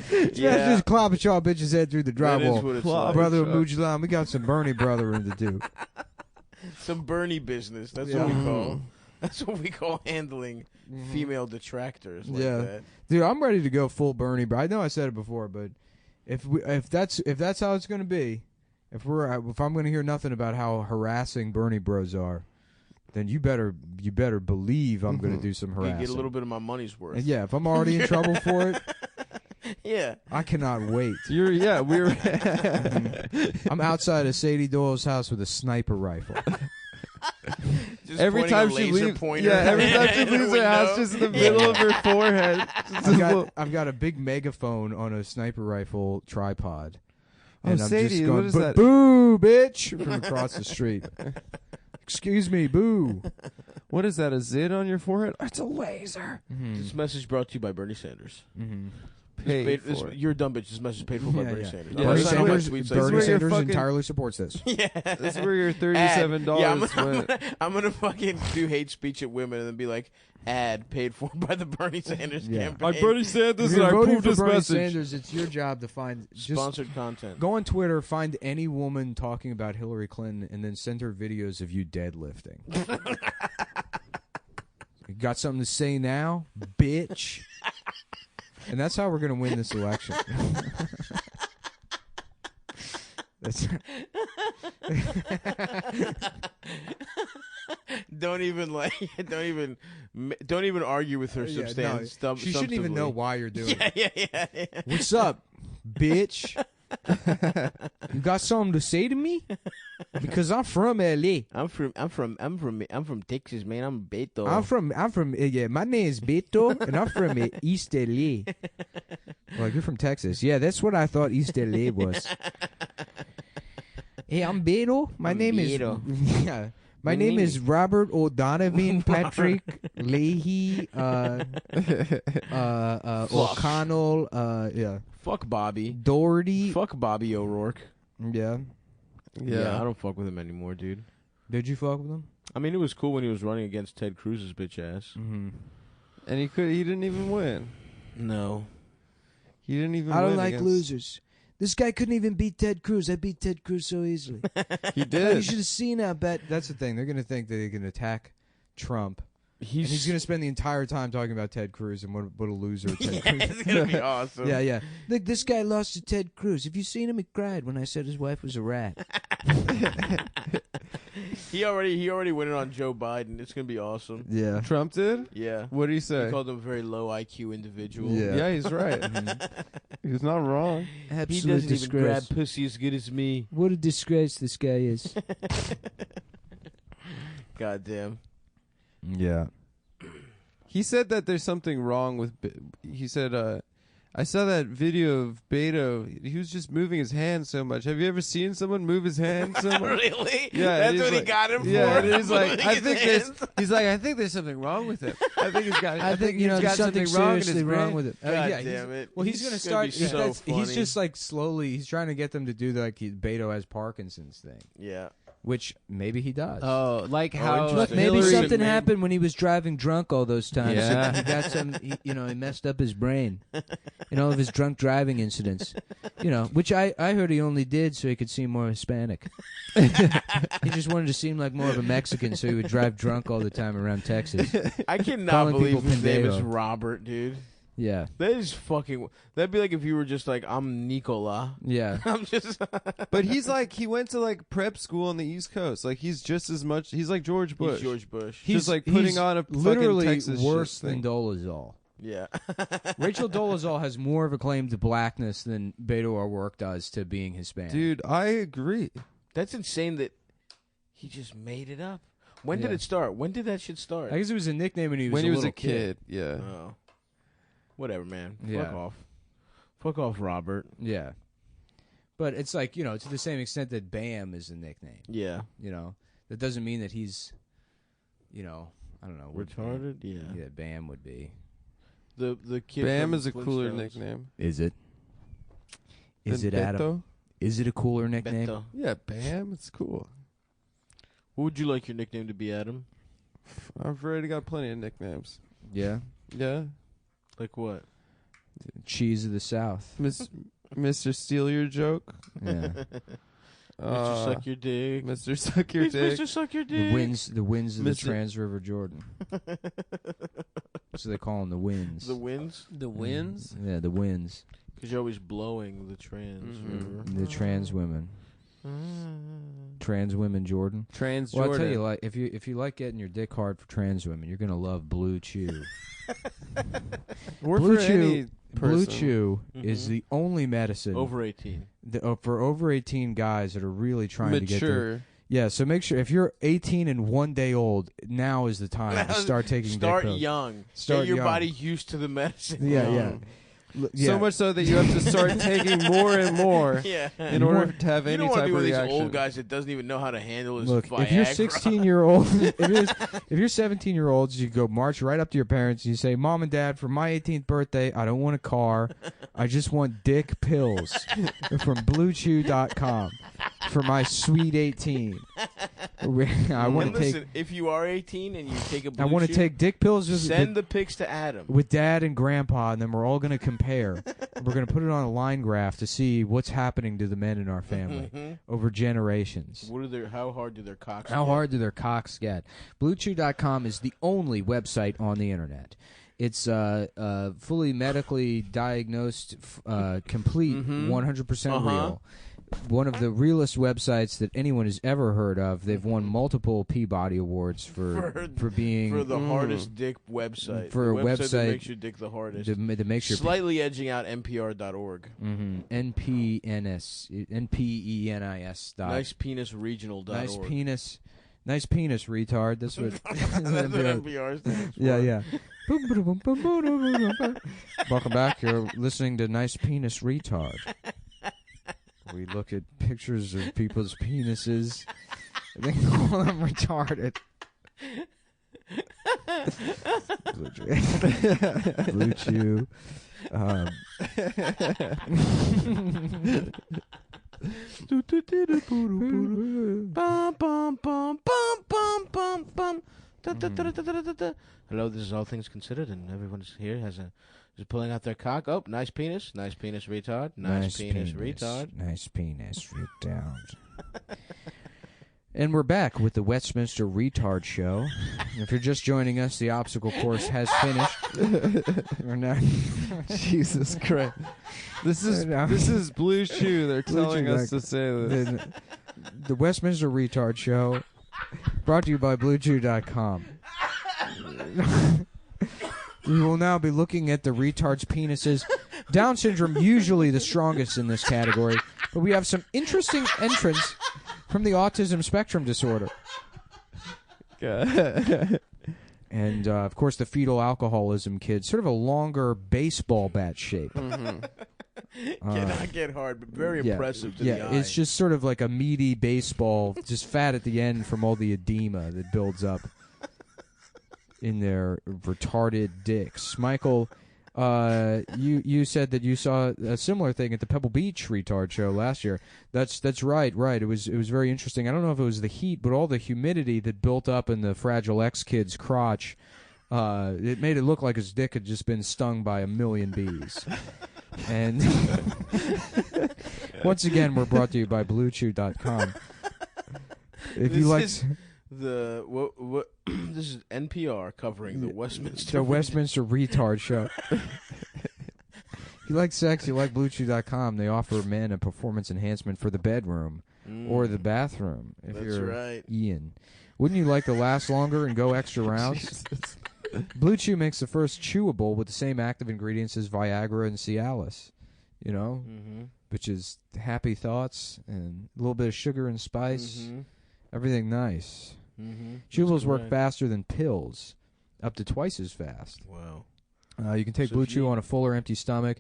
Smash this Klobuchar bitch's head through the That is drywall. what it's Klobuchar. like. Brother of Mujalan, we got some Bernie brothering to do. Some Bernie business. That's Yeah. what we call. That's what we call handling female detractors. Like Yeah. that. Dude, I'm ready to go full Bernie, but I know I said it before, but if that's how it's going to be, if I'm going to hear nothing about how harassing Bernie bros are, then you better believe I'm going to do some You harassing. get a little bit of my money's worth. And yeah, if I'm already in trouble for it, Yeah. I cannot wait. We're I'm outside of Sadie Doyle's house with a sniper rifle. Just every pointing time a she laser leaves. pointer Yeah, every time she in the leaves her house, window. just in the middle of her forehead. Just I've got a big megaphone on a sniper rifle tripod. Oh, And I'm Sadie, just going, what is that? Boo, bitch, from across the street. Excuse me, boo. What is that? A zit on your forehead? It's a laser. This message brought to you by Bernie Sanders. Mm-hmm. Paid This- for. You're a dumb bitch. This message is paid for by Yeah, Bernie yeah. Sanders. Yeah, I'm Bernie gonna sign all my Sanders, tweets like Bernie Bernie where that. you're Sanders fucking- entirely supports this. Yeah. That's where your Ad. $37 Yeah, went. I'm gonna fucking do hate speech at women and then be like, ad paid for by the Bernie Sanders Yeah. campaign. Sanders If you're voting for Bernie Sanders, it's your job to find Sponsored content. Go on Twitter, find any woman talking about Hillary Clinton, and then send her videos of you deadlifting. You got something to say now, bitch? And that's how we're gonna win this election. That's Don't even argue with her Yeah, substance. no, she shouldn't even know substantively. why you're doing it. Yeah. What's up, bitch? You got something to say to me? Because I'm from LA. I'm from Texas, man. I'm Beto. I'm from yeah, my name is Beto and I'm from East LA. Like, you're from Texas. Yeah, that's what I thought East LA was. Hey, I'm Beto. My I'm name Beto. is yeah. My name is Robert O'Donovan Patrick Leahy O'Connell. Yeah. Fuck Bobby. Doherty. Fuck Bobby O'Rourke. Yeah. Yeah, I don't fuck with him anymore, dude. Did you fuck with him? I mean, it was cool when he was running against Ted Cruz's bitch ass. Mm-hmm. And he didn't even win. No. He didn't even I win don't like against- losers. This guy couldn't even beat Ted Cruz. I beat Ted Cruz so easily. He You did. should have seen that bet. That's the thing. They're going to think that they can attack Trump. And he's going to spend the entire time talking about Ted Cruz and what a loser Ted Cruz is. It's going to be awesome. Yeah. Look, this guy lost to Ted Cruz. Have you seen him? He cried when I said his wife was a rat. He already went it on Joe Biden. It's going to be awesome. Yeah. Trump did? Yeah. What did he say? He called him a very low IQ individual. Yeah. Yeah, he's right. He's not wrong. He Absolute doesn't even grab disgrace. pussy as good as me. What a disgrace this guy is. Goddamn. Yeah. He said that there's something wrong with. He said, I saw that video of Beto. He was just moving his hand so much. Have you ever seen someone move his hand so much? Really? Yeah, That's and what he's he got him for? Yeah, and he's like, Moving I his think there's. hands? He's like, I think there's something wrong with him. I think he's got. I think, he's got there's something wrong in his seriously wrong brain. with it. God Yeah, damn it. Well, he's going to gonna start. be so funny. He's just like slowly. He's trying to get them to do like Beto has Parkinson's thing, Yeah. which maybe he does. Oh, like how interesting. Look, maybe Hillary something Clinton. happened when he was driving drunk all those times. Yeah. He got some. He messed up his brain. In all of his drunk driving incidents. Which I heard he only did so he could seem more Hispanic. He just wanted to seem like more of a Mexican, so he would drive drunk all the time around Texas. I cannot Calling believe people his name is Pendejo. Robert, dude. Yeah, That is fucking. That'd be like if you were just like, I'm Nicola. yeah. I'm just. But he's like, he went to like prep school on the East Coast. Like he's just as much. He's like George Bush. He's George Bush. He's like putting he's on a fucking literally Texas worse shit than thing. Dolezal. Yeah. Rachel Dolezal has more of a claim to blackness than Beto O'Rourke does to being Hispanic. Dude, I agree. That's insane that he just made it up. When did Yeah. it start? When did that shit start? I guess it was a nickname when he was When a he was little a kid, yeah. Oh. Whatever, man. Yeah. Fuck off. Fuck off, Robert. Yeah, but it's like to the same extent that Bam is a nickname. Yeah. That doesn't mean that he's, I don't know, would be. Retarded? Yeah. Yeah, Bam would be. The kid. Bam from is a cooler Flintstones. nickname. Is it? Is Than it Adam? Beto? Is it a cooler nickname? Beto. Yeah, Bam. It's cool. What would you like your nickname to be, Adam? I've already got plenty of nicknames. Yeah. Yeah, Like what? Cheese of the South. Mr. Steal Your Joke. Yeah. Mr. Suck Your Dick. Mr. Suck Your It's Dick. Mr. Suck Your Dick. The winds of the Mr. Trans River Jordan. So they call them the winds. The winds? The Winds. Yeah, the winds. Because you're always blowing the trans. Mhm. The trans women. Trans women Jordan. Trans Well, Jordan. I'll tell you, like, if you like getting your dick hard for trans women, you're gonna love Blue Chew. Or Blue for Chew- any Blue person. Chew is Mhm. the only medicine Over 18. for over 18 guys that are really trying to get their, Mature. yeah. So make sure if you're 18 and 1 day old, now is the time to start taking Start dick pills. young. Start Get your young. body used to the medicine. Yeah, young. yeah. So much so that you have to start taking more and more Yeah. in order to have You any don't want to type be of one of these reaction. old guys that doesn't even know how to handle his Look, Viagra. if you're 16-year-old, if you're 17-year-olds, you go march right up to your parents and you say, "Mom and Dad, for my 18th birthday, I don't want a car. I just want dick pills from BlueChew.com for my sweet 18. I want And to listen, take. if you are 18 and you take a I want to Chew, take dick pills send the pics to Adam. with Dad and Grandpa, and then we're all going to compare. We're going to put it on a line graph to see what's happening to the men in our family over generations. How hard do their cocks How get? hard do their cocks get? BlueChew.com is the only website on the internet. It's fully medically diagnosed, complete, 100% real. One of the realest websites that anyone has ever heard of. They've won multiple Peabody Awards for being For the hardest dick website. For the a website that website makes your dick the hardest. that makes your Slightly edging out NPR.org. NPENIS. NicePenisRegional.org. Nice penis, retard. That's what. That's what NPR stands for. Yeah. Welcome back. You're listening to Nice Penis Retard. We look at pictures of people's penises They call them retarded. Blue Chew. Hello, this is All Things Considered, and everyone here is pulling out their cock. Oh, nice penis, retard. Nice penis, retard. Nice penis, retard. And we're back with the Westminster Retard Show. If you're just joining us, the obstacle course has finished. We're not. Jesus Christ. This is Blue Chew. They're telling us to say this. The Westminster Retard Show, brought to you by BlueChew.com. We will now be looking at the retards' penises. Down syndrome, usually the strongest in this category, but we have some interesting entrants from the autism spectrum disorder. And, of course, the fetal alcoholism kid, sort of a longer baseball bat shape. Cannot get hard, but very impressive to the eye. It's just sort of like a meaty baseball, just fat at the end from all the edema that builds up in their retarded dicks. Michael, you said that you saw a similar thing at the Pebble Beach Retard Show last year. That's right. It was very interesting. I don't know if it was the heat, but all the humidity that built up in the Fragile X kid's crotch, it made it look like his dick had just been stung by a million bees. And once again, we're brought to you by BlueChew.com. If you like. What this is NPR covering the Westminster Retard Show. If you like sex, you like BlueChew.com. They offer men a performance enhancement for the bedroom or the bathroom. If you're right. Ian, wouldn't you like to last longer and go extra rounds? Blue Chew makes the first chewable with the same active ingredients as Viagra and Cialis. You know, which is happy thoughts and a little bit of sugar and spice. Everything nice. Chewables work faster than pills, up to twice as fast. Wow. You can take Blue Chew on a full or empty stomach.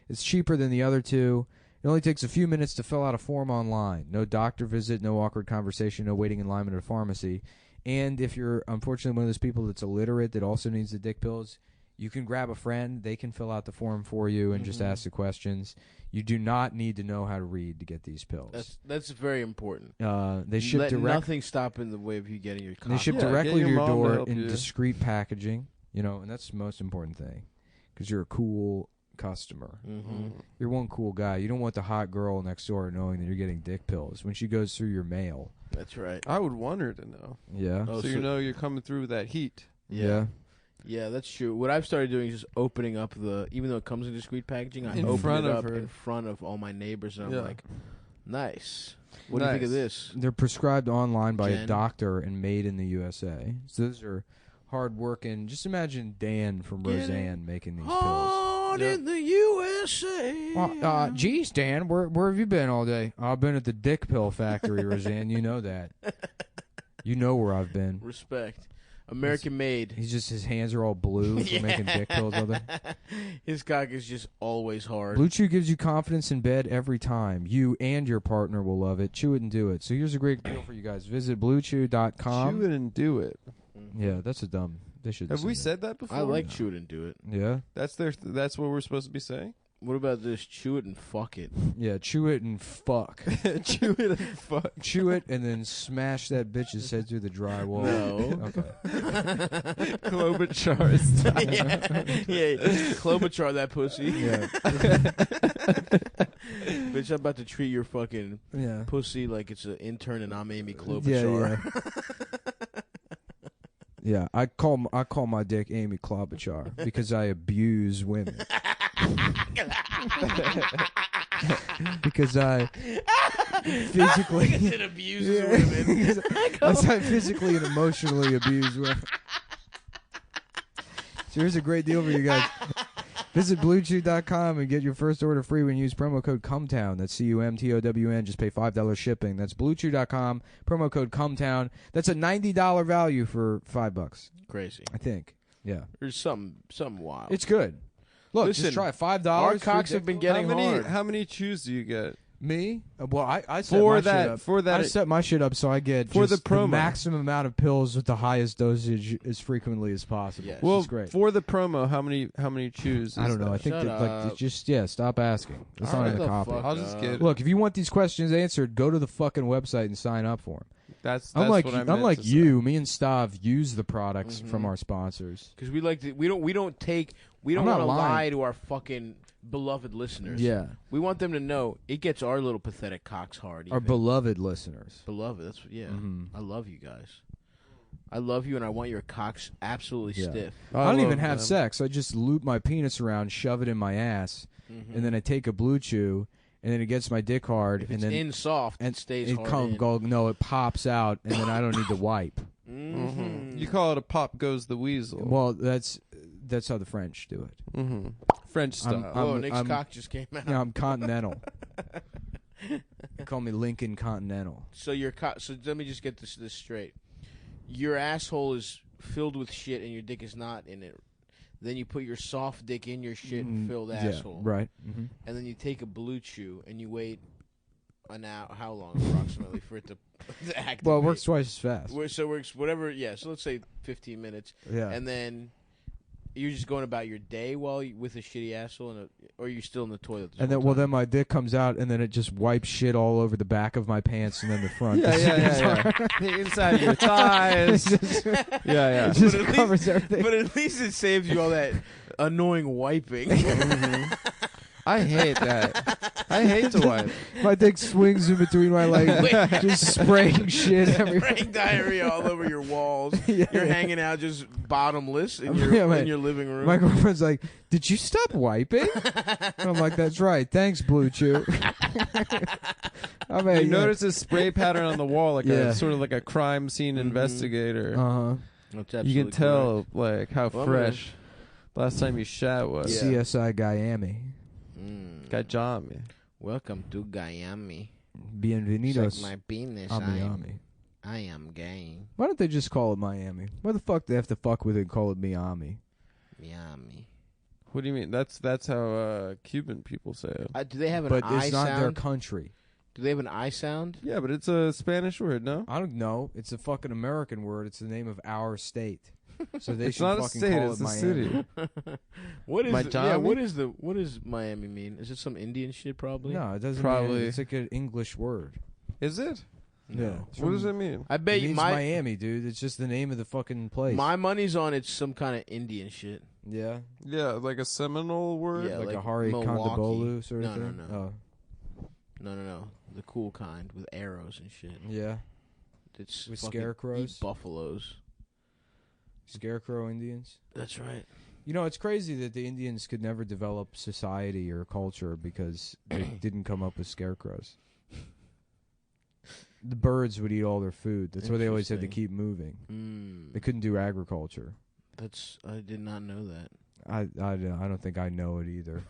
It's cheaper than the other two. It only takes a few minutes to fill out a form online. No doctor visit, no awkward conversation, no waiting in line at a pharmacy. And if you're, unfortunately, one of those people that's illiterate that also needs the dick pills, you can grab a friend. They can fill out the form for you and just ask the questions. You do not need to know how to read to get these pills. That's very important. They ship Let direct. Nothing stop in the way of you getting your. They ship Yeah, directly get to your your mom to door help in you. discreet packaging. You know, and that's the most important thing, because you're a cool customer. You're one cool guy. You don't want the hot girl next door knowing that you're getting dick pills when she goes through your mail. That's right. I would want her to know. Yeah. So you know you're coming through with that heat. Yeah. Yeah, that's true. What I've started doing is just opening up even though it comes in discreet packaging, I open it up in front of all my neighbors, and I'm like, nice. What do you think of this? They're prescribed online by a doctor and made in the USA. So those are hard-working. Just imagine Dan from Roseanne making these pills. Hard in the USA. Well, geez, Dan, where have you been all day? I've been at the dick pill factory, Roseanne. You know that. You know where I've been. Respect. American made. His hands are all blue from making dick pills all day. His cock is just always hard. Blue Chew gives you confidence in bed every time. You and your partner will love it. Chew it and do it. So here's a great deal for you guys. Visit BlueChew.com. Chew it and do it. Yeah, that's a dumb. They should. Have we said that before? I like chew it and do it. Yeah. That's what we're supposed to be saying. What about this? Chew it and fuck it. Yeah, chew it and fuck. Chew it and fuck. Chew it and then smash that bitch's head through the drywall. No. Okay. Klobuchar style. Yeah. Klobuchar that pussy. Yeah. Bitch, I'm about to treat your fucking pussy like it's an intern and I'm Amy Klobuchar. Yeah, I call my dick Amy Klobuchar because I abuse women. Because I physically it abuses women. I physically and emotionally abuse women. So here's a great deal for you guys. Visit BlueChew.com and get your first order free when you use promo code Cumtown. That's CUMTOWN. Just pay $5 shipping. That's BlueChew.com. Promo code Cumtown. That's a $90 value for $5. Crazy. I think. Yeah. There's something wild. It's good. Look, Listen, just try $5. Our cocks have been getting hard. How many chews do you get? Me? Well, I set For my that- shit up. for that- I set my shit up so I get For just the promo. maximum amount of pills with the highest dosage as frequently as possible. Yes. Well, It's great. for the promo, how many chews? I is don't know. that? I think Shut that, like, up. just stop asking. It's All not right, in the the copy. fuck I'll just get. Look, if you want these questions answered, go to the fucking website and sign up for them. That's Unlike what I meant unlike to say. you, me and Stav use the products Mhm. from our sponsors. Because we like to, we don't want I'm to not lie lying. to our fucking beloved listeners. Yeah, We want them to know it gets our little pathetic cocks hard. our even. beloved listeners. Beloved. That's yeah. Mhm. I love you guys. I love you, and I want your cocks absolutely Yeah. stiff. I don't even love have them. sex. I just loop my penis around, shove it in my ass, Mhm. and then I take a blue chew, and then it gets my dick hard, If and it's then in soft, and it stays it hard. in. no, it pops out, and then I don't need to wipe. Mhm. You call it a pop goes the weasel. Well, that's how the French do it. Mm-hmm. French style. Whoa, Nick's I'm- cock just came out. Yeah, I'm continental. They call me Lincoln Continental. So your cock. So let me just get this straight. Your asshole is filled with shit, and your dick is not in it. Then you put your soft dick in your shit-filled asshole, Yeah, right. Mm-hmm. and then you take a blue chew, and you wait an hour. How long approximately for it to activate? Well, it works twice as fast. So it works whatever. Yeah. So let's say 15 minutes, Yeah. and then you're just going about your day while with a shitty asshole, or are you still in the toilet? this And then, whole well, time? then my dick comes out, and then it just wipes shit all over the back of my pants, and then the front. yeah. The inside of your thighs. yeah. It just But at covers everything. But at least it saves you all that annoying wiping. I hate that. I hate to wipe. My dick swings in between my legs, just spraying shit everywhere. Spraying diarrhea all over your walls. Yeah. You're hanging out just bottomless in Yeah, your man. in your living room. My girlfriend's like, "Did you stop wiping?" And I'm like, "That's right. Thanks, Blue Chew." I mean, You notice a spray pattern on the wall, like Yeah. a sort of like a crime scene investigator. Uh-huh. That's You absolutely can tell like how Well, I'm gonna- fresh last time you shat was. Yeah. CSI Miami. Got John. Welcome to Miami. Bienvenidos Suck my penis. a Miami. I am gay. Why don't they just call it Miami? Why the fuck they have to fuck with it and call it Miami? Miami. What do you mean? That's how Cuban people say it. Do they have an But I it's not their sound? country. Do they have an I sound? Yeah, but it's a Spanish word, no? I don't know. It's a fucking American word. It's the name of our state. So they It's should not a fucking state, call it's it a Miami. city. What is Miami? what does Miami mean? Is it some Indian shit probably? No, it doesn't. Probably. It's like an English word. Is it? Yeah. It's What does from- that mean? I bet It you means my Miami, dude. It's just the name of the fucking place. my money's on it's some kind of Indian shit. yeah. Yeah, like a Seminole word? Yeah, Like a like Hari Milwaukee. Kondabolu sort of No, thing. no. Oh, No. The cool kind with arrows and shit. yeah. It's With fucking scarecrows? eat buffaloes. Scarecrow Indians. That's right. You know, it's crazy that the Indians could never develop society or culture because they didn't come up with scarecrows. The birds would eat all their food. That's why they always had to Interesting. keep moving. Mm. They couldn't do agriculture. I did not know that. I don't think I know it either.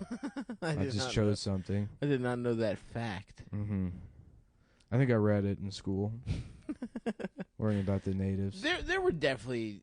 I did just not chose something. I did not know that fact. Mm-hmm. I think I read it in school, worrying about the natives. There were definitely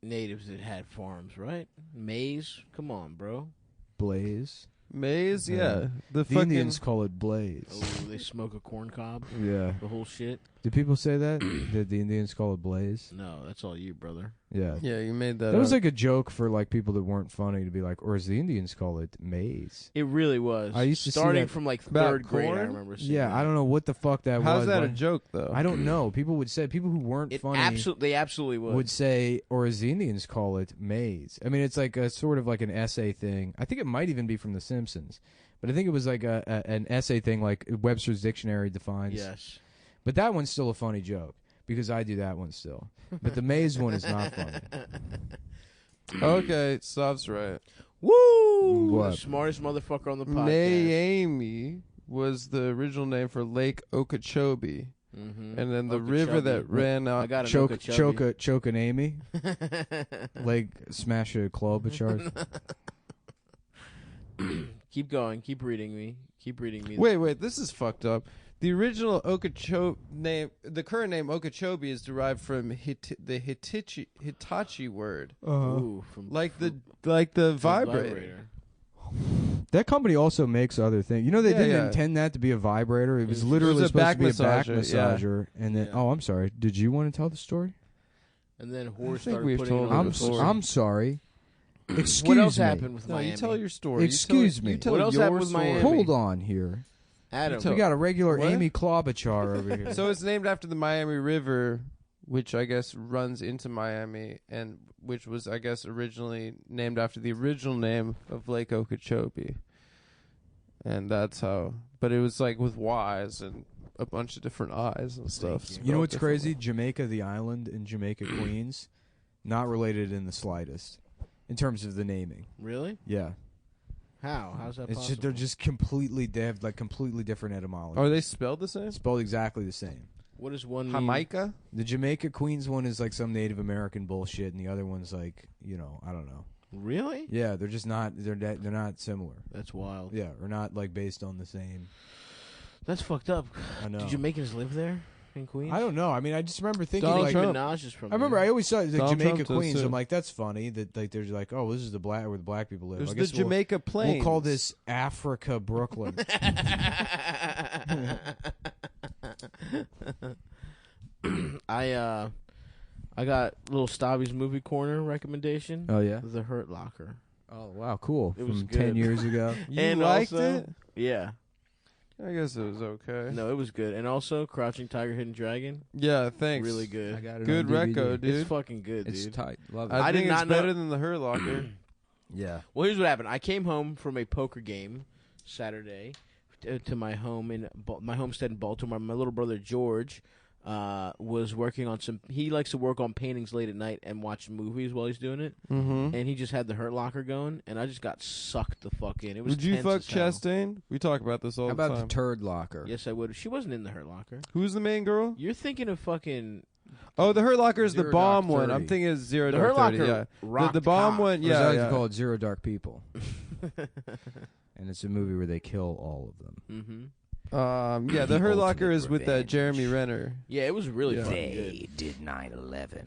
natives that had farms, right? Maize, come on, bro. Blaze. Maize? Yeah. Yeah. The The fucking Indians call it blaze. Oh, they smoke a corn cob, Yeah. the whole shit. Do people say that? That the Indians call it blaze? No, that's all you, brother. Yeah. Yeah, you made that That was up. like a joke for like people that weren't funny to be like, or as the Indians call it, maize. It really was. I used to see starting that from like about third grade. I corn? remember. Seeing Yeah, that. I don't know what the fuck that was. How's that a but joke, though? I don't know. People would say, people who weren't It funny they absolutely would say, or as the Indians call it, maize. I mean, it's like a sort of like an essay thing. I think it might even be from The Simpsons. But I think it was like an essay thing like Webster's Dictionary defines. Yes. But that one's still a funny joke because I do that one still. But the maize one is not funny. Okay, Stav's right. Woo! What? The smartest motherfucker on the podcast. Miami was the original name for Lake Okeechobee. Mm-hmm. And then the river that ran I out. got Choke an Amy. Like smash a club at charge. Keep going. Keep reading me. Keep reading me. Wait, this is fucked up. The original Okeechobee name, the current name Okeechobee, is derived from the Hitachi word, Uh-huh. Ooh, from like the vibrator. That company also makes other things. You know, they Yeah, didn't yeah. intend that to be a vibrator. It was literally a supposed back to be a back massager, yeah. massager. And then, Yeah. oh, I'm sorry. Did you want to tell the story? And then I Horse think started we've putting told it it on before. I'm sorry. Excuse What else me. happened with No, Miami? you tell your story. Excuse you me. You tell What else your happened with story. Miami? Hold on here. Adam. You We got a regular What? Amy Klobuchar over here. So it's named after the Miami River, which I guess runs into Miami, and which was, I guess, originally named after the original name of Lake Okeechobee. And that's how. But it was like with Y's and a bunch of different I's and stuff. you. You know what's spelled crazy? differently. Jamaica, the island in Jamaica, Queens, not related in the slightest in terms of the naming. Really? Yeah, How? How's that it's possible? just, they're just completely they have like completely different etymology. Are they spelled the same? spelled exactly the same? What does one mean? Jamaica? The Jamaica Queens one is like some Native American bullshit, and the other one's like I don't know. Really? Yeah, they're just not they're not similar. That's wild. Yeah, or not like based on the same. That's fucked up. I know. Do Jamaicans live there in Queens? I don't know. I mean, I just remember thinking Donald like Trump. Minaj is from I remember there. I always saw like Donald Jamaica Trump does Queens. too. I'm like, that's funny that like there's like, oh, this is the black where the black people live. There's I the guess Jamaica Plains. We'll call this Africa Brooklyn. I got little Stabby's movie corner recommendation. Oh yeah. The Hurt Locker. Oh wow, cool. It was From good. 10 years ago. You And liked also- it? Yeah. I guess it was okay. No, it was good. And also Crouching Tiger, Hidden Dragon. Yeah, thanks. Really good. I got it Good on DVD. reco, dude. It's fucking good, It's dude. tight. Love it. I, I think did it's not know- better than the Hurt Locker. yeah. Well, here's what happened. I came home from a poker game Saturday to my home in my homestead in Baltimore. My little brother George was working on some. He likes to work on paintings late at night and watch movies while he's doing it. Mm-hmm. And he just had the Hurt Locker going, and I just got sucked the fuck in. It was. Would you tense fuck as hell. Chastain? We talk about this all How the about time. the turd locker? Yes, I would. She wasn't in the Hurt Locker. Who's the main girl? You're thinking of fucking Oh, the Hurt Locker is the Zero bomb Dark one. 30. I'm thinking it's Zero the Dark Hurt 30. Locker. Yeah. Rocked The bomb cock. one, Or is yeah. that yeah. called Zero Dark People? And it's a movie where they kill all of them. Mm-hmm. Yeah, the The Hurt Locker ultimate is with revenge. Jeremy Renner. Yeah, it was really Yeah. fucking good. did 9/11,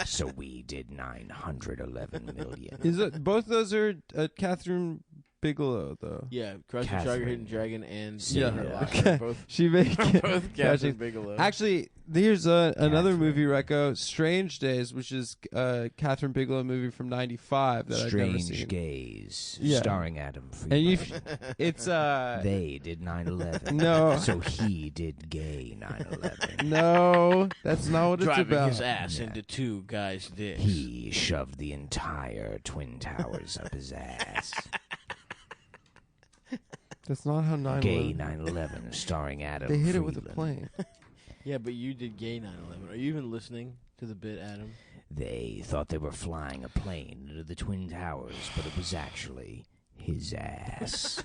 so we did 911 million. Is it both of those are Catherine Bigelow though? Yeah, Crouching Tiger, Catherine. Hidden Dragon, and Yeah. Hurt Yeah. Locker. Both, She made both Catherine- Catherine Bigelow. Actually, here's another Catherine. movie reco, Strange Days, which is Catherine Bigelow movie from '95 that I've never Strange seen. Gaze, Yeah. starring Adam And Friedland. you, it's They did 9/11. No. So he did gay 9/11. no, that's not what it's driving about. his ass Yeah. into two guys' dicks. He shoved the entire Twin Towers up his ass. That's not how 9/11. Gay 9/11, starring Adam They hit it with Friedland. a plane. Yeah, but you did gay 9/11. Are you even listening to the bit, Adam? They thought they were flying a plane into the Twin Towers, but it was actually his ass.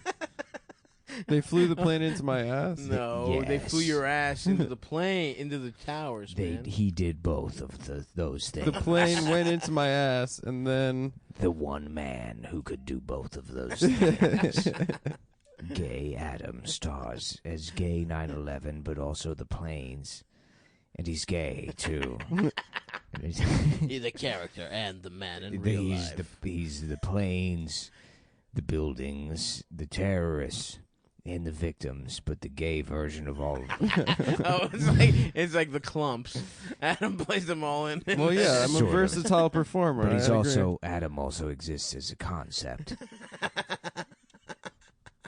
They flew the plane into my ass. No, they flew Yes. your ass into the plane, into the towers, man. He did both of those things. The plane went into my ass, and then The one man who could do both of those things. Gay Adam stars as gay 9/11, but also the planes. And he's gay, too. And he's He's the character and the man in real he's life. he's the planes, the buildings, the terrorists, and the victims, but the gay version of all of them. Oh, it's like the clumps. Adam plays them all in. well, yeah, I'm a Sort of. versatile performer. But he's I agree. Adam also exists as a concept.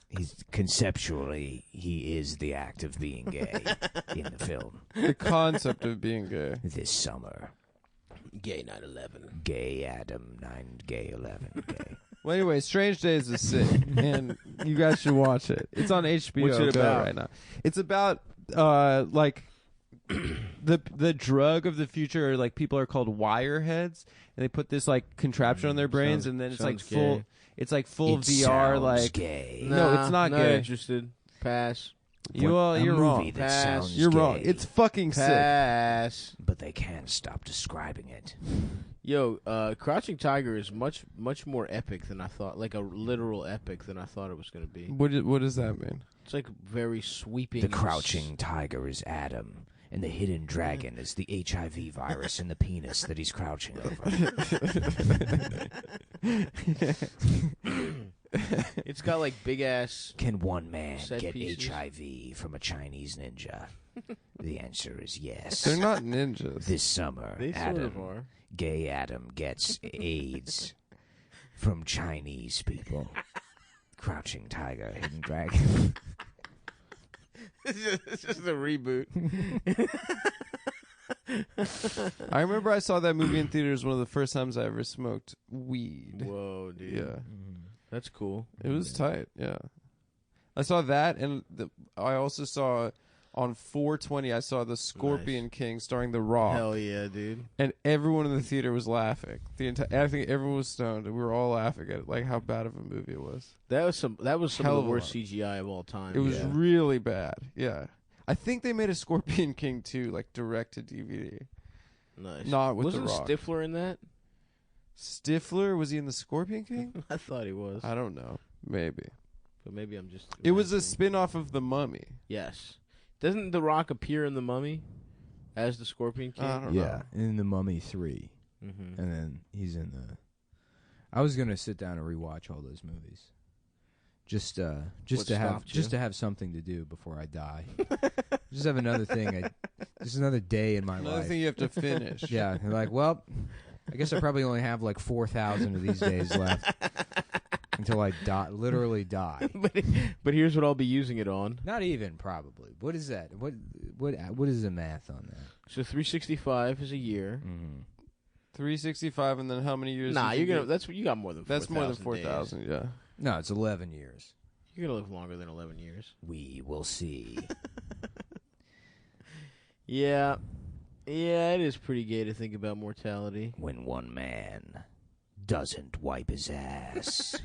He's conceptually, he is the act of being gay in the film. the concept of being gay. This summer, Gay 9/11. gay Adam, 9/11, gay. Well, anyway, Strange Days is sick, and you guys should watch it. It's on HBO What's it Go about? right now. It's about like the drug of the future. Or, like people are called wireheads, and they put this like contraption on their brains, Sounds- and then it's like sounds full. gay. It's like full It VR. sounds Like gay. No, it's not gay. interested. Pass. you're A you're movie wrong. that Pass. sounds You're gay, wrong. It's fucking sick. Pass. but they can't stop describing it. Yo, Crouching Tiger is much more epic than I thought. Like a literal epic than I thought it was going to be. What does that mean? It's like very sweeping. The and crouching tiger is Adam, and the hidden dragon is the HIV virus in the penis that he's crouching over. It's got like big ass. Can one man Set get pieces. HIV from a Chinese ninja? The answer is yes. They're not ninjas. This summer, They sort Adam, of are. gay Adam gets AIDS from Chinese people. Crouching Tiger, Hidden Dragon. It's just a reboot. I remember I saw that movie in theaters one of the first times I ever smoked weed. Whoa, dude. Yeah. That's cool. It was tight, yeah. I saw that, and I also saw on 420, I saw The Scorpion King starring The Rock. Hell yeah, dude. And everyone in the theater was laughing. I think everyone was stoned, and we were all laughing at it, like how bad of a movie it was. That was some Hell of of the a worst lot. CGI of all time. It was yeah. really bad, yeah. I think they made a Scorpion King 2, like, direct to DVD. Nice. Not with Wasn't The Rock. Stifler in that? Stifler? Was he in The Scorpion King? I thought he was. I don't know. Maybe. But maybe I'm just... It was a imagining. spin-off of The Mummy. Yes. Doesn't The Rock appear in The Mummy as the Scorpion King? I don't Yeah, know. in The Mummy 3. Mm-hmm. And then he's in the... I was going to sit down and rewatch all those movies. Just What to have stopped you? just to have something to do before I die. Just have another thing. Just another day in my Another life. thing you have to finish. Yeah, they're like, well, I guess I probably only have like 4,000 of these days left until I literally die. But here's what I'll be using it on. Not even probably. What is that? What is the math on that? So 365 is a year. Mm-hmm. 365, and then how many years? Nah, did you're you gonna. get? You got more than. That's more than 4,000 4,000. Yeah. No, it's 11 years. You're gonna live longer than 11 years. We will see. Yeah, it is pretty gay to think about mortality. When one man doesn't wipe his ass.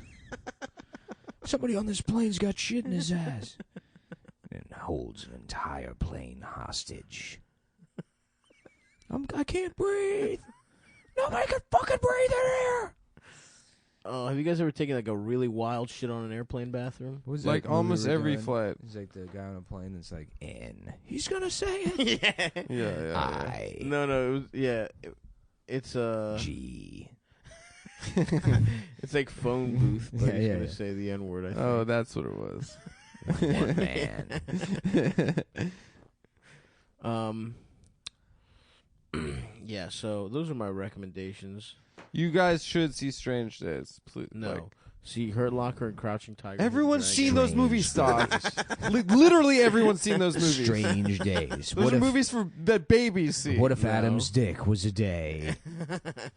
Somebody on this plane's got shit in his ass. And holds an entire plane hostage. I can't breathe. Nobody can fucking breathe in here. Oh, have you guys ever taken like a really wild shit on an airplane bathroom? Was Like almost every flight. It's like the guy on a plane that's like, N. He's gonna say it. Yeah. Yeah. I. No, it was, yeah. It's G. it's like phone booth, but he's Yeah, gonna yeah. say the N word. I think. Oh, that's what it was. One man. Yeah. So those are my recommendations. You guys should see Strange Days. Please. No. Like, See Hurt Locker and Crouching Tiger. everyone's Hidden seen Dragon. those movies. Stop. Literally, everyone's seen those movies. Strange days. Those are movies for that babies see. What if No. Adam's dick was a day?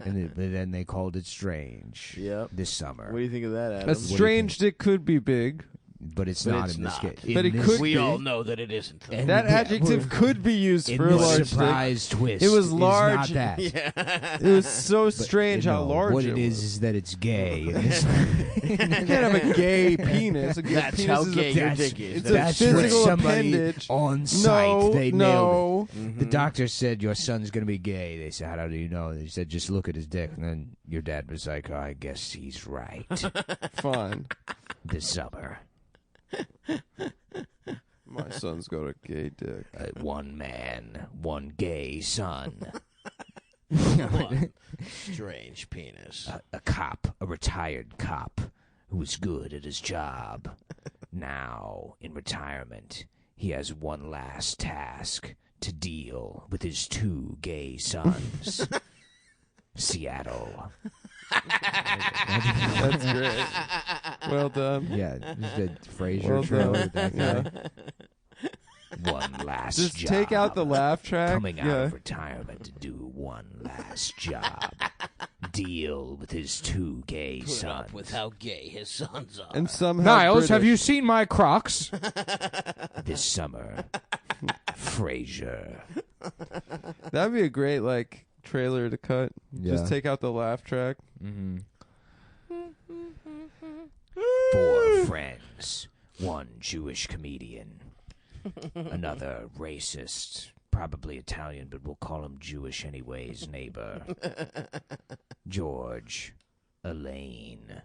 And then they called it strange. Yep. This summer. What do you think of that, Adam? A strange dick could be big. But it's But not it's in this not. case. But it could We be. all know that it isn't. Though. And That yeah, adjective could be used in for a this large dick. surprise twist. It was is large. Not that. Yeah. It was so But, strange how large what it it is was. is that it's gay. And it's- You can't have a gay penis. A gay That's penis how is gay a, your that's- dick is. it's a That's physical what somebody appendage. on site No, they nailed no. it. The doctor said your son's gonna be gay. They said, how do you know? They said, just look at his dick. And then your dad was like, oh, I guess he's right. Fine. This summer, My son's got a gay dick. one man, one gay son. One strange penis. A cop, a retired cop, who was good at his job. Now, in retirement, he has one last task to deal with his two gay sons. Seattle. That's great. Well done. Yeah, the Frasier Well trailer done. with that Yeah. guy. One last Just job. take out the laugh track. Coming out Yeah. of retirement to do one last job. Deal with his two gay Put sons. up with how gay his sons are. And somehow Niles, have you British. seen my Crocs? This summer, Frasier. That'd be a great like trailer to cut. Yeah. Just take out the laugh track. Mm-hmm. 4 friends, 1 Jewish comedian, another racist, probably Italian, but we'll call him Jewish anyways, neighbor, George, Elaine.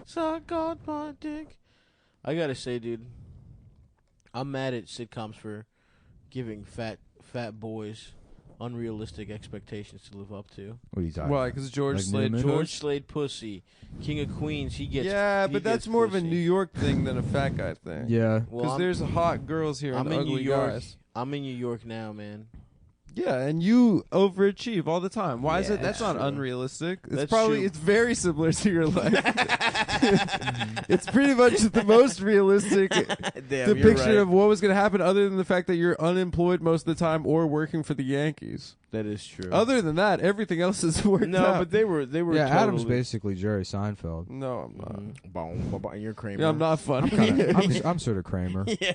Suck on my dick. I gotta say, dude, I'm mad at sitcoms for giving fat boys unrealistic expectations to live up to. What are you talking Why? about? Because George Like Slade. Newman? George Slade pussy, King of Queens. He gets. Yeah, he but that's gets more of a pussy. New York thing than a fat guy thing. Yeah. Well, Because there's hot girls here I'm and in ugly New York. guys. I'm in New York now, man. Yeah, and you overachieve all the time. Why is Yeah, it? That's not true. unrealistic. It's That's probably true. it's very similar to your life. It's pretty much the most realistic Damn, depiction of what was going to happen, other than the fact that you're unemployed most of the time or working for the Yankees. That is true. Other than that, everything else is worked no, out. but they were. Yeah, Adam's totally- basically Jerry Seinfeld. No, I'm not. Boom, boom, boom, and you're Kramer. Yeah, I'm not funny. I'm sort of Kramer. Yeah.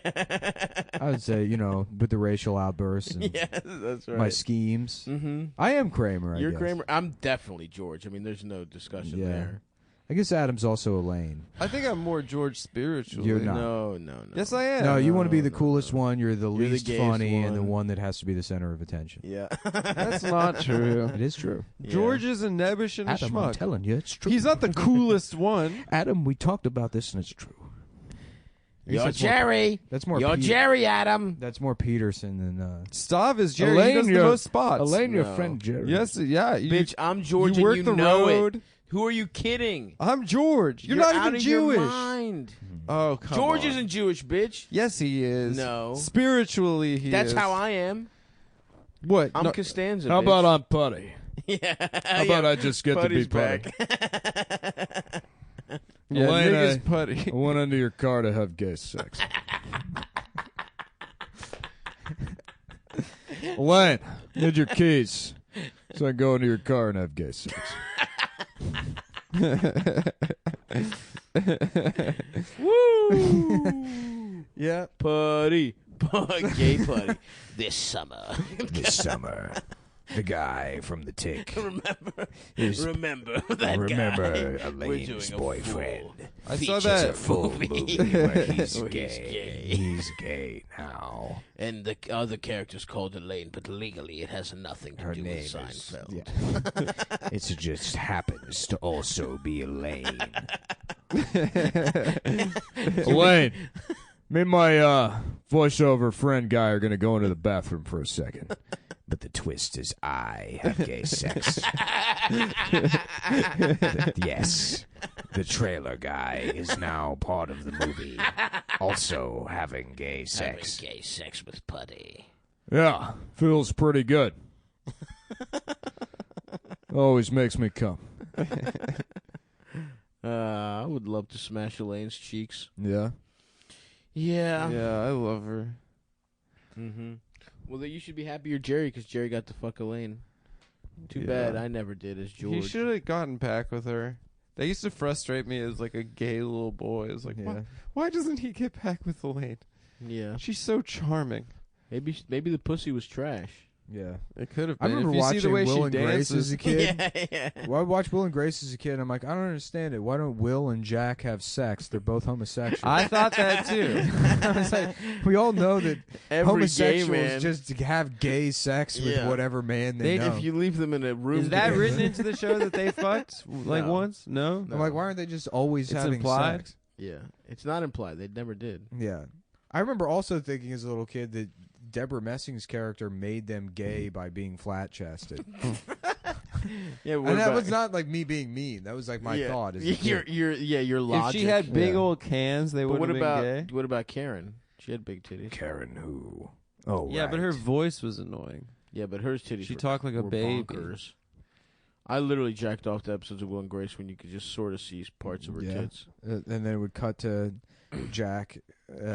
I would say, with the racial outbursts and Yeah, that's right. my schemes. Mm-hmm. I am Kramer, I You're guess. Kramer. I'm definitely George. I mean, there's no discussion Yeah. there. I guess Adam's also Elaine. I think I'm more George spiritually. You're not. No. Yes, I am. No, you want to be the no, coolest no. one. You're the You're the least gayest funny and the one. one that has to be the center of attention. Yeah. That's not true. It is true. George is a nebbish and a Adam, I'm schmuck. telling you, it's true. He's not the coolest one. Adam, we talked about this and it's true. I guess You're that's more- Jerry. That's more. You're Pete- Jerry, Adam. That's more Peterson than. Stav is Jerry. Elaine, he does the you're- most spots. Elaine, your No. friend Jerry. Yes, yeah. You, Bitch, I'm George you work and the you know road. it. Who are you kidding? I'm George. You're out not even of your Jewish. mind. Oh, come George on. isn't Jewish, bitch. Yes, he is. No. Spiritually, he That's is. how I am. What? I'm No, Costanza. How bitch. about on putty? Yeah. How about I just get Putty's to be putty? back. yeah, Elaine, niggas putty. I went into your car to have gay sex. Elaine, need your keys so I can go into your car and have gay sex. Woo! Yeah. Putty. Gay putty. This summer. This summer, the guy from the Tick. Remember is- that remember guy. We're Elaine's doing a boyfriend. full I saw Features a that. full movie where he's Where he's gay. gay. He's gay now. And the other character's called Elaine, but legally it has nothing to Her do name with is. Seinfeld. Yeah. It just happens to also be Elaine. Elaine, me and my voiceover friend guy are going to go into the bathroom for a second. But the twist is I have gay sex. Yes, the trailer guy is now part of the movie, also having gay sex. Having gay sex with Putty. Yeah, feels pretty good. Always makes me come. I would love to smash Elaine's cheeks. Yeah. Yeah. Yeah, I love her. Mm-hmm. Well, then you should be happy you're Jerry because Jerry got to fuck Elaine. Too Yeah. bad I never did as George. He should have gotten back with her. That used to frustrate me as like a gay little boy. It's like, why doesn't he get back with Elaine? Yeah. She's so charming. Maybe the pussy was trash. Yeah. It could have I been. remember if you see watching the way Will she and Grace dances. as a kid. yeah. Well, I watched Will and Grace as a kid, and I'm like, I don't understand it. Why don't Will and Jack have sex? They're both homosexual. I thought that too. I was like, we all know that Every homosexuals gay man. just have gay sex with Yeah. whatever man they know. If you leave them in a room, Is that together- written into the show that they fucked like No. once? No. I'm like, why aren't they just always It's having implied? sex? Yeah, it's not implied. They never did. Yeah. I remember also thinking as a little kid that Deborah Messing's character made them gay by being flat chested. Yeah, And that was not like me being mean. That was like my thought. As a kid. Your If logic. she had big Yeah. old cans, they but would have been gay. what about Karen? She had big titties. Karen who? Oh, Yeah, but her right. voice was annoying. Yeah, but hers titties. She were, talked like a were baby. bonkers. I literally jacked off to episodes of Will and Grace when you could just sort of see parts of her Yeah. tits. And then it would cut to Jack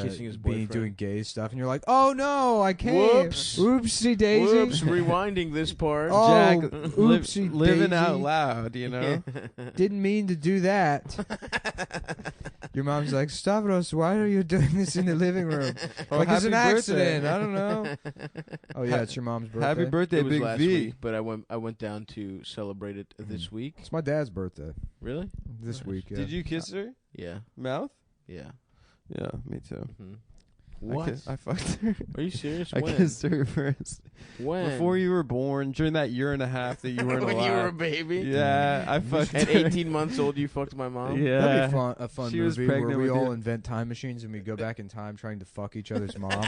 Kissing his being boyfriend. doing gay stuff, and you're like, "Oh no, I can't." Whoops. Oopsie daisy. Whoops! Rewinding this part. Oh, Jack oopsie living daisy. out loud, you know. Didn't mean to do that. Your mom's like, Stavros, why are you doing this in the living room? Oh, like it's an happy accident. birthday. I don't know. Oh yeah, it's your mom's birthday. Happy birthday, It was Big last V. week, but I went down to celebrate it this week. It's my dad's birthday Really? this week. Yeah. Did you kiss her? Yeah. Mouth? Yeah. Yeah, me too. Hmm. I What? I fucked her. Are you serious? I When? kissed her first. When? Before you were born, during that year and a half that you weren't when alive. you were a baby. Yeah, I fucked At her. 18 months old, you fucked my mom. Yeah. That'd be a fun She was movie where pregnant we with all you. invent time machines and we go back in time trying to fuck each other's moms.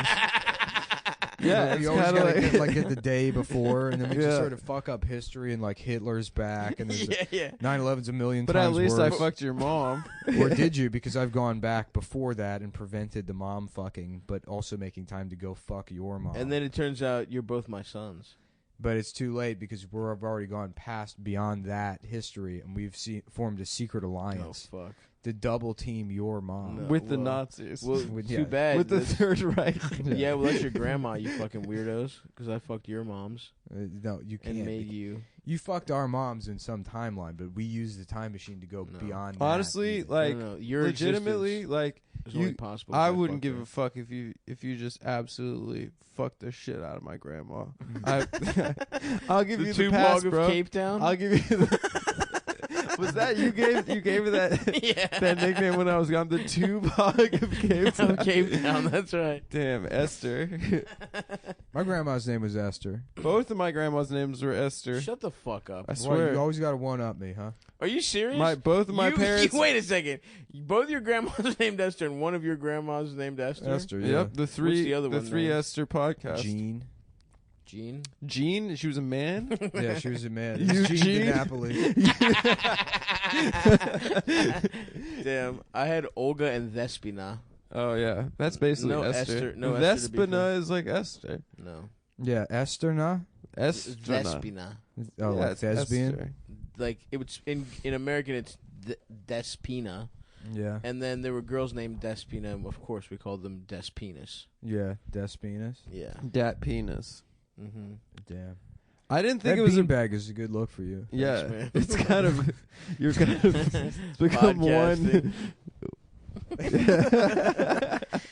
Yeah, we it's always kinda gotta like- get like get the day before, and then we just Yeah. sort of fuck up history, and like Hitler's back, and there's yeah. 9/11's a million But at times least I worse. fucked your mom. Or did you? Because I've gone back before that and prevented the mom fucking, but also making time to go fuck your mom. And then it turns out you're both my sons. But it's too late because we've already gone past beyond that history, and we've formed a secret alliance Oh fuck. to double team your mom. No. With the well, Nazis. Well, With- too yeah. bad. with the That's- Third Reich. yeah, well, that's your grandma, you fucking weirdos. Because I fucked your moms No, you can't. and made you. You fucked our moms in some timeline, but we used the time machine to go No. beyond. Honestly, that. like, No, your legitimately, existence like, is only you- possible. I if wouldn't fucked give her. a fuck if you just absolutely fucked the shit out of my grandma. Mm-hmm. I'll give The you two the pass, Mog of bro. Cape Town. I'll give you. Was that you gave me that yeah. that nickname when I was gone? The Tupac of Cape Town. Of Cape Town. That's right. Damn, Esther. my grandma's name was Esther. Both of my grandma's names were Esther. Shut the fuck up. I Why, swear. you always got to one up me, huh? Are you serious? Both of my parents. Wait a second. Both your grandmas are named Esther, and one of your grandmas is named Esther. Esther, yeah. Yep, the three. the other one three named? Esther podcast. Jean. Jean. Jean. She was a man. Yeah, she was a man. Eugene? Jean DiNapoli. Damn. I had Olga and Thespina. Oh yeah, that's basically No Esther. Esther- no Esther to be Vespina fair. is like Esther. No. Yeah, Esther, nah? Esther. Thespina. Oh, Yeah, like it's thespian? Esther. Like, it was in American, it's Despina. Yeah. And then there were girls named Despina, and of course we called them Despinas. Yeah, Despinas. Yeah. Dat penis. Mm-hmm. Damn. I didn't think That it was a beanbag is a good look for you. Yeah, Thanks, man. it's kind of you're kind of it's become one.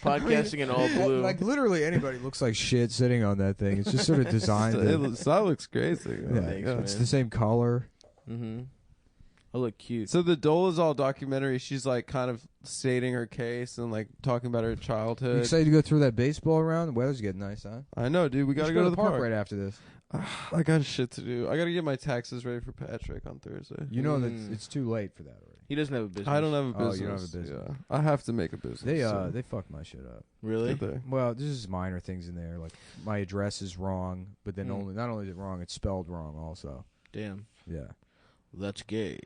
Podcasting in all blue. Like literally anybody looks like shit sitting on that thing. It's just sort of designed. That looks great. yeah, Thanks, it's man. the same color. Mm-hmm. I look cute. So the Dolezal documentary, she's like kind of stating her case and like talking about her You childhood. excited to go through that baseball around? The weather's getting nice, huh? I know, dude. We gotta should go to the park. right after this. I got shit to do. I gotta get my taxes ready for Patrick on Thursday. You know that Mm. it's too late for that already. He doesn't have a business. I don't have a Oh, business. you don't have a business. Yeah, I have to make a business. so. They fucked my shit up. Really? Did they? Well, there's just minor things in there, like my address is wrong, but then Mm. not only is it wrong, it's spelled wrong also. Damn. Yeah, That's gay.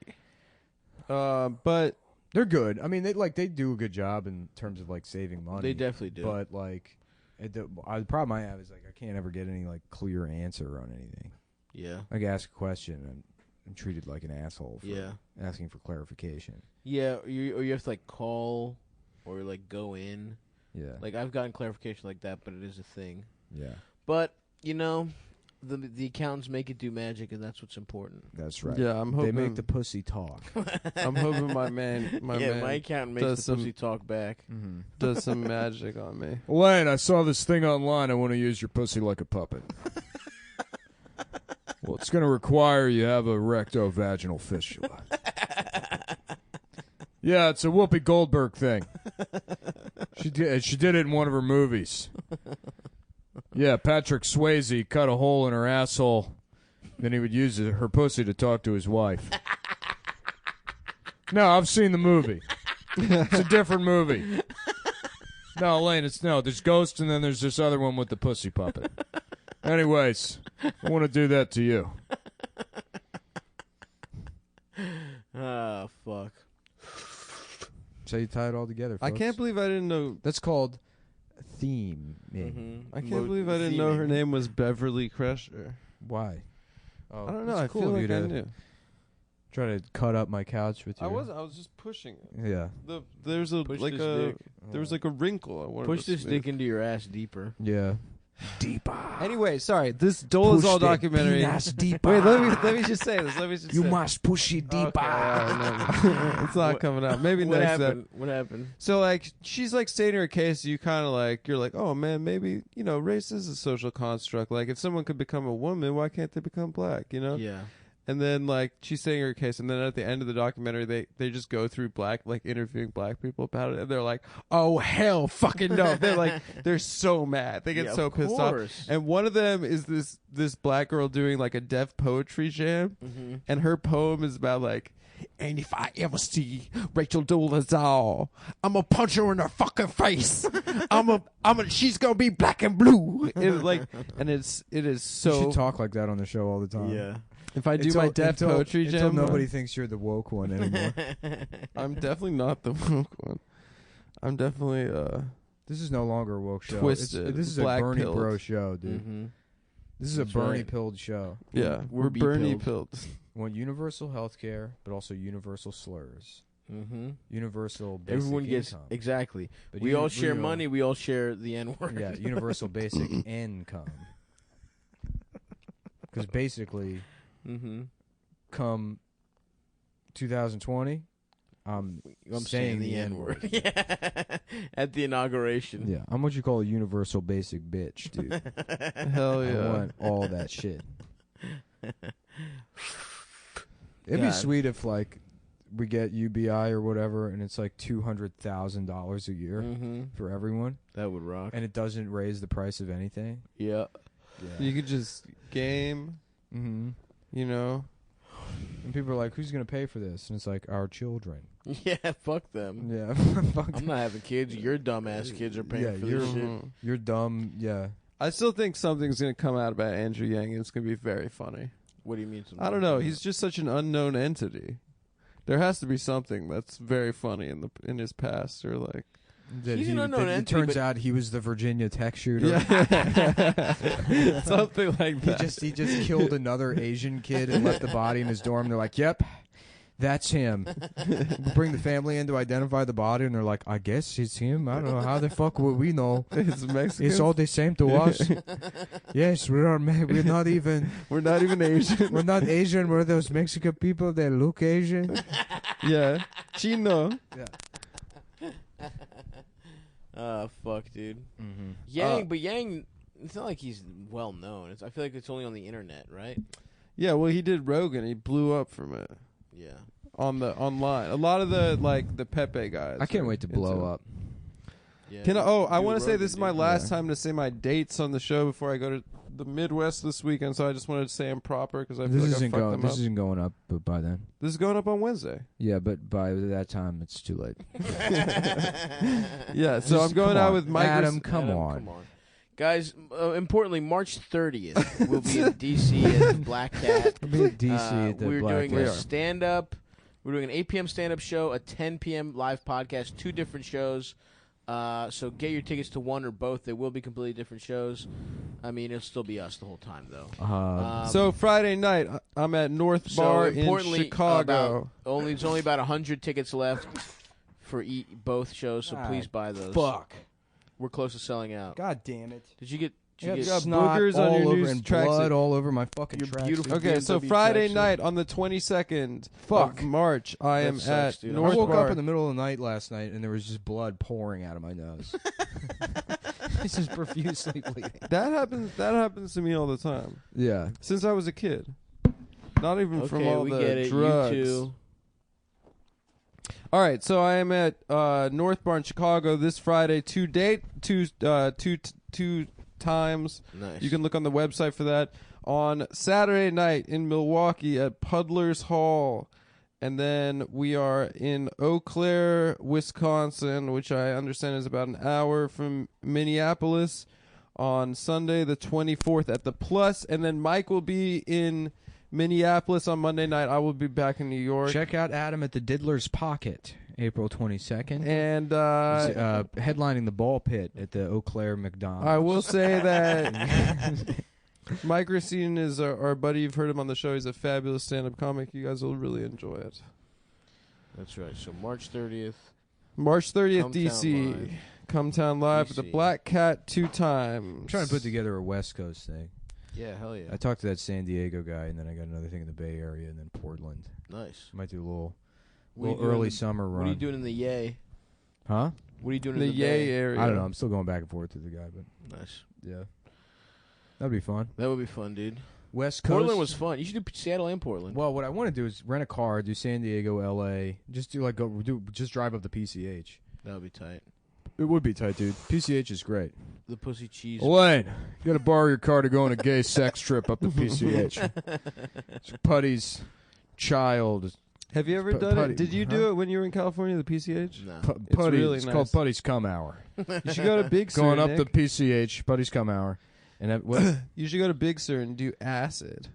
But they're good. I mean, they do a good job in terms of like saving money. They definitely do. But like, the problem I have is like I can't ever get any like clear answer on anything. Yeah. Like ask a question and I'm treated like an asshole for Yeah. asking for clarification. Yeah, or you have to like call or like go in. Yeah, Like I've gotten clarification like that, but it is a thing. yeah, But you know, the accountants make it do magic, and that's what's important. that's right. yeah, I'm They hoping make the pussy talk. I'm hoping my man My accountant makes does the some- pussy talk back. Mm-hmm. does some magic on me. Elaine, I saw this thing online. I want to use your pussy like a puppet. Well, it's going to require you have a rectovaginal fistula. Yeah, it's a Whoopi Goldberg thing. She did it in one of her movies. Yeah, Patrick Swayze cut a hole in her asshole, then he would use her pussy to talk to his wife. No, I've seen the movie. It's a different movie. No, Elaine, there's Ghost and then there's this other one with the pussy puppet. Anyways, I want to do that to you. Ah, fuck. So you tie it all together, I can't believe I didn't know. That's called theme. Mm-hmm. I can't believe I didn't know her name was Beverly Crusher. Why? Oh, I don't know. it's I cool feel of you like I to knew. try to cut up my couch with you. I was just pushing it. Yeah. There's a Push like this a dick. there was like a wrinkle. I wanted Push to this smooth. dick into your ass deeper. Yeah. Deeper. Anyway, sorry. This Dolezal documentary. Deeper. Wait, let me just say this. Let me just. You say. must push it deeper. Okay, all right, no. It's not coming out. Maybe What next happened? What happened? So like she's like stating her case. You kind of like you're like, oh man, maybe race is a social construct. Like if someone could become a woman, why can't they become black? Yeah. And then like she's saying her case, and then at the end of the documentary, they just go through interviewing black people about it, and they're like, "Oh hell, fucking no!" they're so mad, they get so pissed off. And one of them is this black girl doing like a deaf poetry jam, and her poem is about like, "And if I ever see Rachel Dolezal, I'm gonna punch her in her fucking face. She's gonna be black and blue." It is so. You should talk like that on the show all the time. Yeah. If I do my deaf poetry jam, nobody thinks you're the woke one anymore. I'm definitely not the woke one. I'm definitely This is no longer a woke show. Twisted. This is a black Bernie pilled. Bro show, dude. Mm-hmm. This is That's a Bernie right. pilled show. Yeah, We're we're Bernie bee-pilled. pilled. We want universal health care, but also universal slurs. Mm-hmm. Universal basic Everyone gets income. exactly. But We all share money. We all share the N word. Yeah, universal basic income. Because basically, Mm-hmm. come 2020, I'm saying saying the N word. Yeah. At the inauguration. Yeah, I'm what you call a universal basic bitch, dude. Hell I yeah. want all that shit. It'd be God. sweet if like we get UBI or whatever, and it's like $200,000 a year Mm-hmm. for everyone, That would rock. and it doesn't raise the price of anything. Yeah. You could just game, Mm-hmm. you know. And people are like, "Who's gonna pay for this?" And it's like, our children. Yeah, fuck them. Yeah, fuck I'm not having kids. Your dumbass kids are paying Yeah, for you're- this shit. Mhm. You're dumb. Yeah. I still think something's gonna come out about Andrew Yang, and it's gonna be very funny. What do you mean? I don't know. He's just such an unknown entity. There has to be something that's very funny in his past, or like. That He's an unknown it entity, turns but- out he was the Virginia Tech shooter. Yeah. Something like that. He just killed another Asian kid and left the body in his dorm. They're like, "Yep, that's him." Bring the family in to identify the body, and they're like, "I guess it's him. I don't know how the fuck would we know? It's Mexican. It's all the same to us." Yes, we're not even We're not even Asian. we're not Asian. We're those Mexican people that look Asian. Yeah. Chino. Fuck, dude. Mm-hmm. Yang, but Yang, it's not like he's well known. I feel like it's only on the internet, right? Yeah, well, he did Rogan. He blew up from it Yeah. online. A lot of the Pepe guys. I can't are wait to blow into it. up. Yeah. I Do want to say Rogan, this is my dude. last Yeah. time to say my dates on the show before I go to the Midwest this weekend. So I just wanted to say them proper because I feel like I fucked them This up. isn't going up, but by then. This is going up on Wednesday. Yeah, but by that time it's too late. Yeah, so I'm going come out on. with Mike. Adam, come Adam, on. Guys, importantly, March 30th, we'll be in D.C. at the Black Cat. We'll be at DC at the we're Black doing Cat. a stand-up. We're doing an 8 p.m. stand-up show, a 10 p.m. live podcast, 2 different shows. So get your tickets to one or both. They will be completely different shows. I mean, it'll still be us the whole time, though. So Friday night, I'm at North Bar in importantly, Chicago. There's only about 100 tickets left for both shows, so please buy those. Fuck. We're close to selling out. God damn it. Did you get? Yeah, Did you got get snot boogers on all your over new and tracksuit. blood all over my fucking Your tracksuit. beautiful- Okay, so BMW Friday tracksuit. night on the 22nd Fuck. of March, I am sucks, at dude. I North woke Bar. up in the middle of the night last night and there was just blood pouring out of my nose. This is profusely bleeding. That happens to me all the time Yeah. since I was a kid. Not even from Okay, all we the get it. drugs. You too. All right, so I am at North Bar in Chicago this Friday. Two times. Nice. You can look on the website for that. On Saturday night in Milwaukee at Puddler's Hall. And then we are in Eau Claire, Wisconsin, which I understand is about an hour from Minneapolis, on Sunday the 24th at the Plus. And then Mike will be in Minneapolis on Monday night. I will be back in New York. Check out Adam at the Diddler's Pocket, April 22nd. And He's, headlining the Ball Pit at the Eau Claire McDonald's. I will say that Mike Racine is our buddy. You've heard him on the show. He's a fabulous stand-up comic. You guys will really enjoy it. That's right. So March 30th. March 30th, Cumtown DC. Live. Cumtown Live at the DC. Black Cat 2 times. I'm trying to put together a West Coast thing. Yeah, hell yeah. I talked to that San Diego guy, and then I got another thing in the Bay Area, and then Portland. Nice. Might do a little What are you doing early in- summer run. What are you doing in the Yay? Huh? What are you doing The in the Yay Bay? area. I don't know. I'm still going back and forth with the guy, but Nice. yeah. That'd be fun. That would be fun, dude. West Coast. Portland was fun. You should do Seattle and Portland. Well, what I want to do is rent a car, do San Diego, L.A. Just just drive up the PCH. That would be tight. It would be tight, dude. PCH is great. The pussy cheese. Elaine, you got to borrow your car to go on a gay sex trip up the PCH. It's Putty's child. Have you ever done it? Did you do it when you were in California, the PCH? No. Putty, really it's nice. called Putty's Cum Hour. You should go to Big Sur, Going up Nick. the PCH, Putty's Cum Hour. And what? You should go to Big Sur and do acid.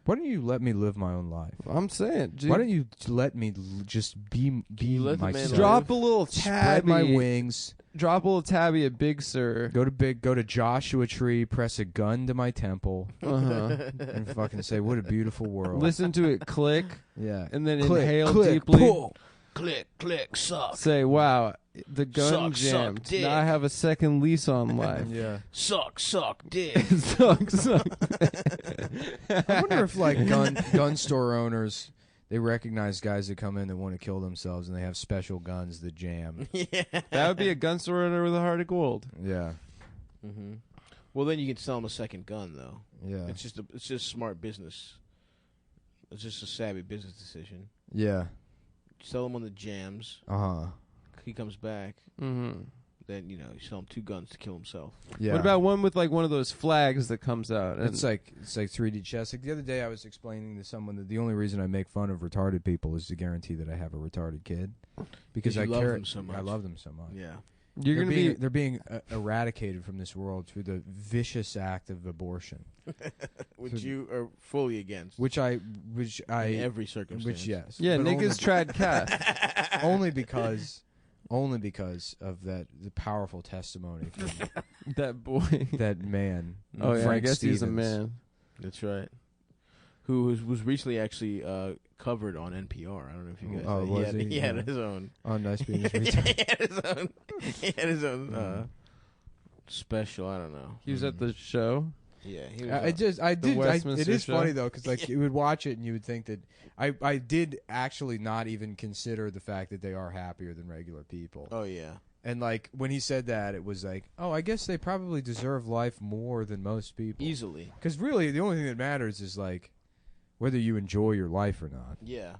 Why don't you let me live my own life? I'm saying, dude, Why don't you let me just be you let the man myself? live? drop a little Spread tabby. my wings. Drop a little tabby at Big Sur. Go to Joshua Tree. Press a gun to my temple. Uh-huh. And fucking say, "What a beautiful world." Listen to it click, Yeah. and then Click, inhale click, deeply. pull. Click, click, suck. Say, "Wow, the gun Suck, jammed. suck, dick." Now I have a second lease on life." Yeah. Suck, dick. suck, suck. I wonder if like gun store owners, they recognize guys that come in that want to kill themselves and they have special guns that jam. Yeah. That would be a gun store owner with a heart of gold. Yeah. Mm-hmm. Well, then you can sell them a second gun, though. Yeah. It's just smart business. It's just a savvy business decision. Yeah. Sell him on the jams. Uh-huh. He comes back. Mm-hmm. Then you sell him 2 guns to kill himself. Yeah. What about one with like one of those flags that comes out? And It's like 3D chess. Like the other day, I was explaining to someone that the only reason I make fun of retarded people is to guarantee that I have a retarded kid, because you I love care. them so much. I love them so much. Yeah. you're gonna they're being eradicated from this world through the vicious act of abortion, Which you are fully against. which I in every circumstance. which yes, yeah, but Nick only, is trad cat. only because of the powerful testimony from That boy. that man. Oh yeah, I Frank guess he's a Stevens. man. That's right. Who was recently actually covered on NPR. I don't know if you guys. Oh, was he? He had Yeah. his own. Oh, nice being his he retard. had his own. He had his own special. I don't know. He was at the show. Yeah, he was. Westminster it is show? funny though, because like you would watch it and you would think that I did actually not even consider the fact that they are happier than regular people. Oh yeah. And like when he said that, it was like, oh, I guess they probably deserve life more than most people. Easily. Because really, the only thing that matters is like whether you enjoy your life or not. Yeah.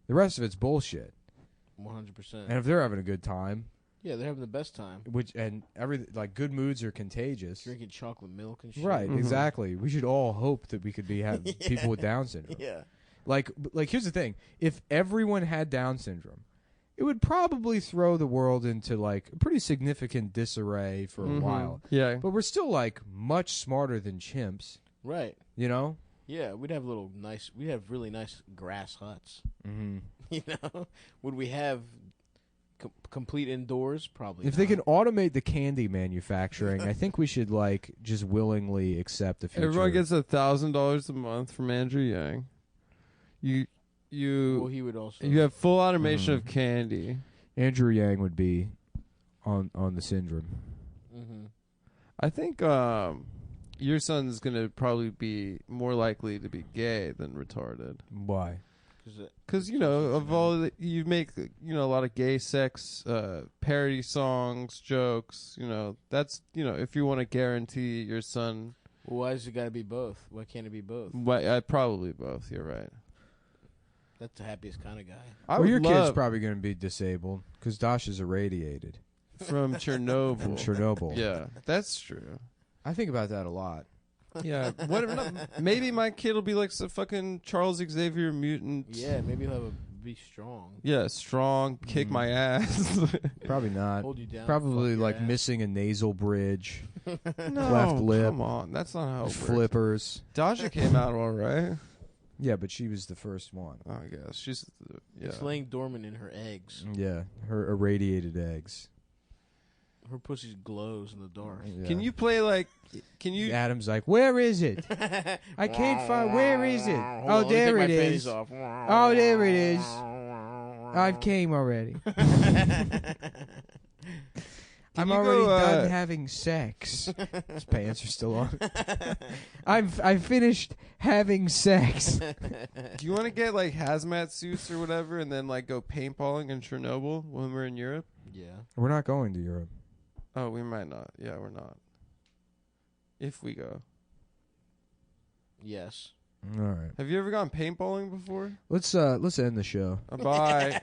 The rest of it's bullshit. 100%. And if they're having a good time, Yeah, they're having the best time. like good moods are contagious. Drinking chocolate milk and shit. Right, Mhm. exactly. We should all hope that we could be Yeah. people with Down syndrome. Yeah. Like here's the thing: if everyone had Down syndrome, it would probably throw the world into like a pretty significant disarray for a Mhm. while. Yeah. But we're still like much smarter than chimps, Right. you know. Yeah, we'd have really nice grass huts. Mm-hmm. You know, would we have complete indoors? Probably. If they can automate the candy manufacturing, I think we should like just willingly accept the future. Everyone gets $1,000 a month from Andrew Yang. Well, he would also. You have full automation Mhm. of candy. Andrew Yang would be on the syndrome. Mm-hmm. I think your son's gonna probably be more likely to be gay than retarded. Why? Because of all you make, a lot of gay sex parody songs, jokes. That's if you want to guarantee your son. Well, why does it got to be both? Why can't it be both? Probably both. You're right. That's the happiest kind of guy. I Well, would your kid's love probably going to be disabled because Dash is irradiated from Chernobyl. from Chernobyl. Yeah, that's true. I think about that a lot. Yeah, whatever. Maybe my kid will be like some fucking Charles Xavier mutant. Yeah, maybe he'll be strong. Yeah, strong, kick my ass. Probably not. Hold you down. Probably fuck your like ass. missing a nasal bridge, No, Cleft lip. come on, that's not how it works. flippers. Dasha came out all right. Yeah, but she was the first one. I guess she's It's laying dormant in her eggs. Yeah, her irradiated eggs. Her pussy glows in the dark. Yeah. Can you play like? Can you? Adam's like, where is it? I can't find. Where is it? Hold Oh, on, let me there take my it panties is. off. Oh, there it is. I've came already. I'm you already go, done having sex. His pants are still on. I've finished having sex. Do you want to get like hazmat suits or whatever, and then like go paintballing in Chernobyl when we're in Europe? Yeah. We're not going to Europe. Oh, we might not. Yeah, we're not. If we go. Yes. All right. Have you ever gone paintballing before? Let's end the show. Bye.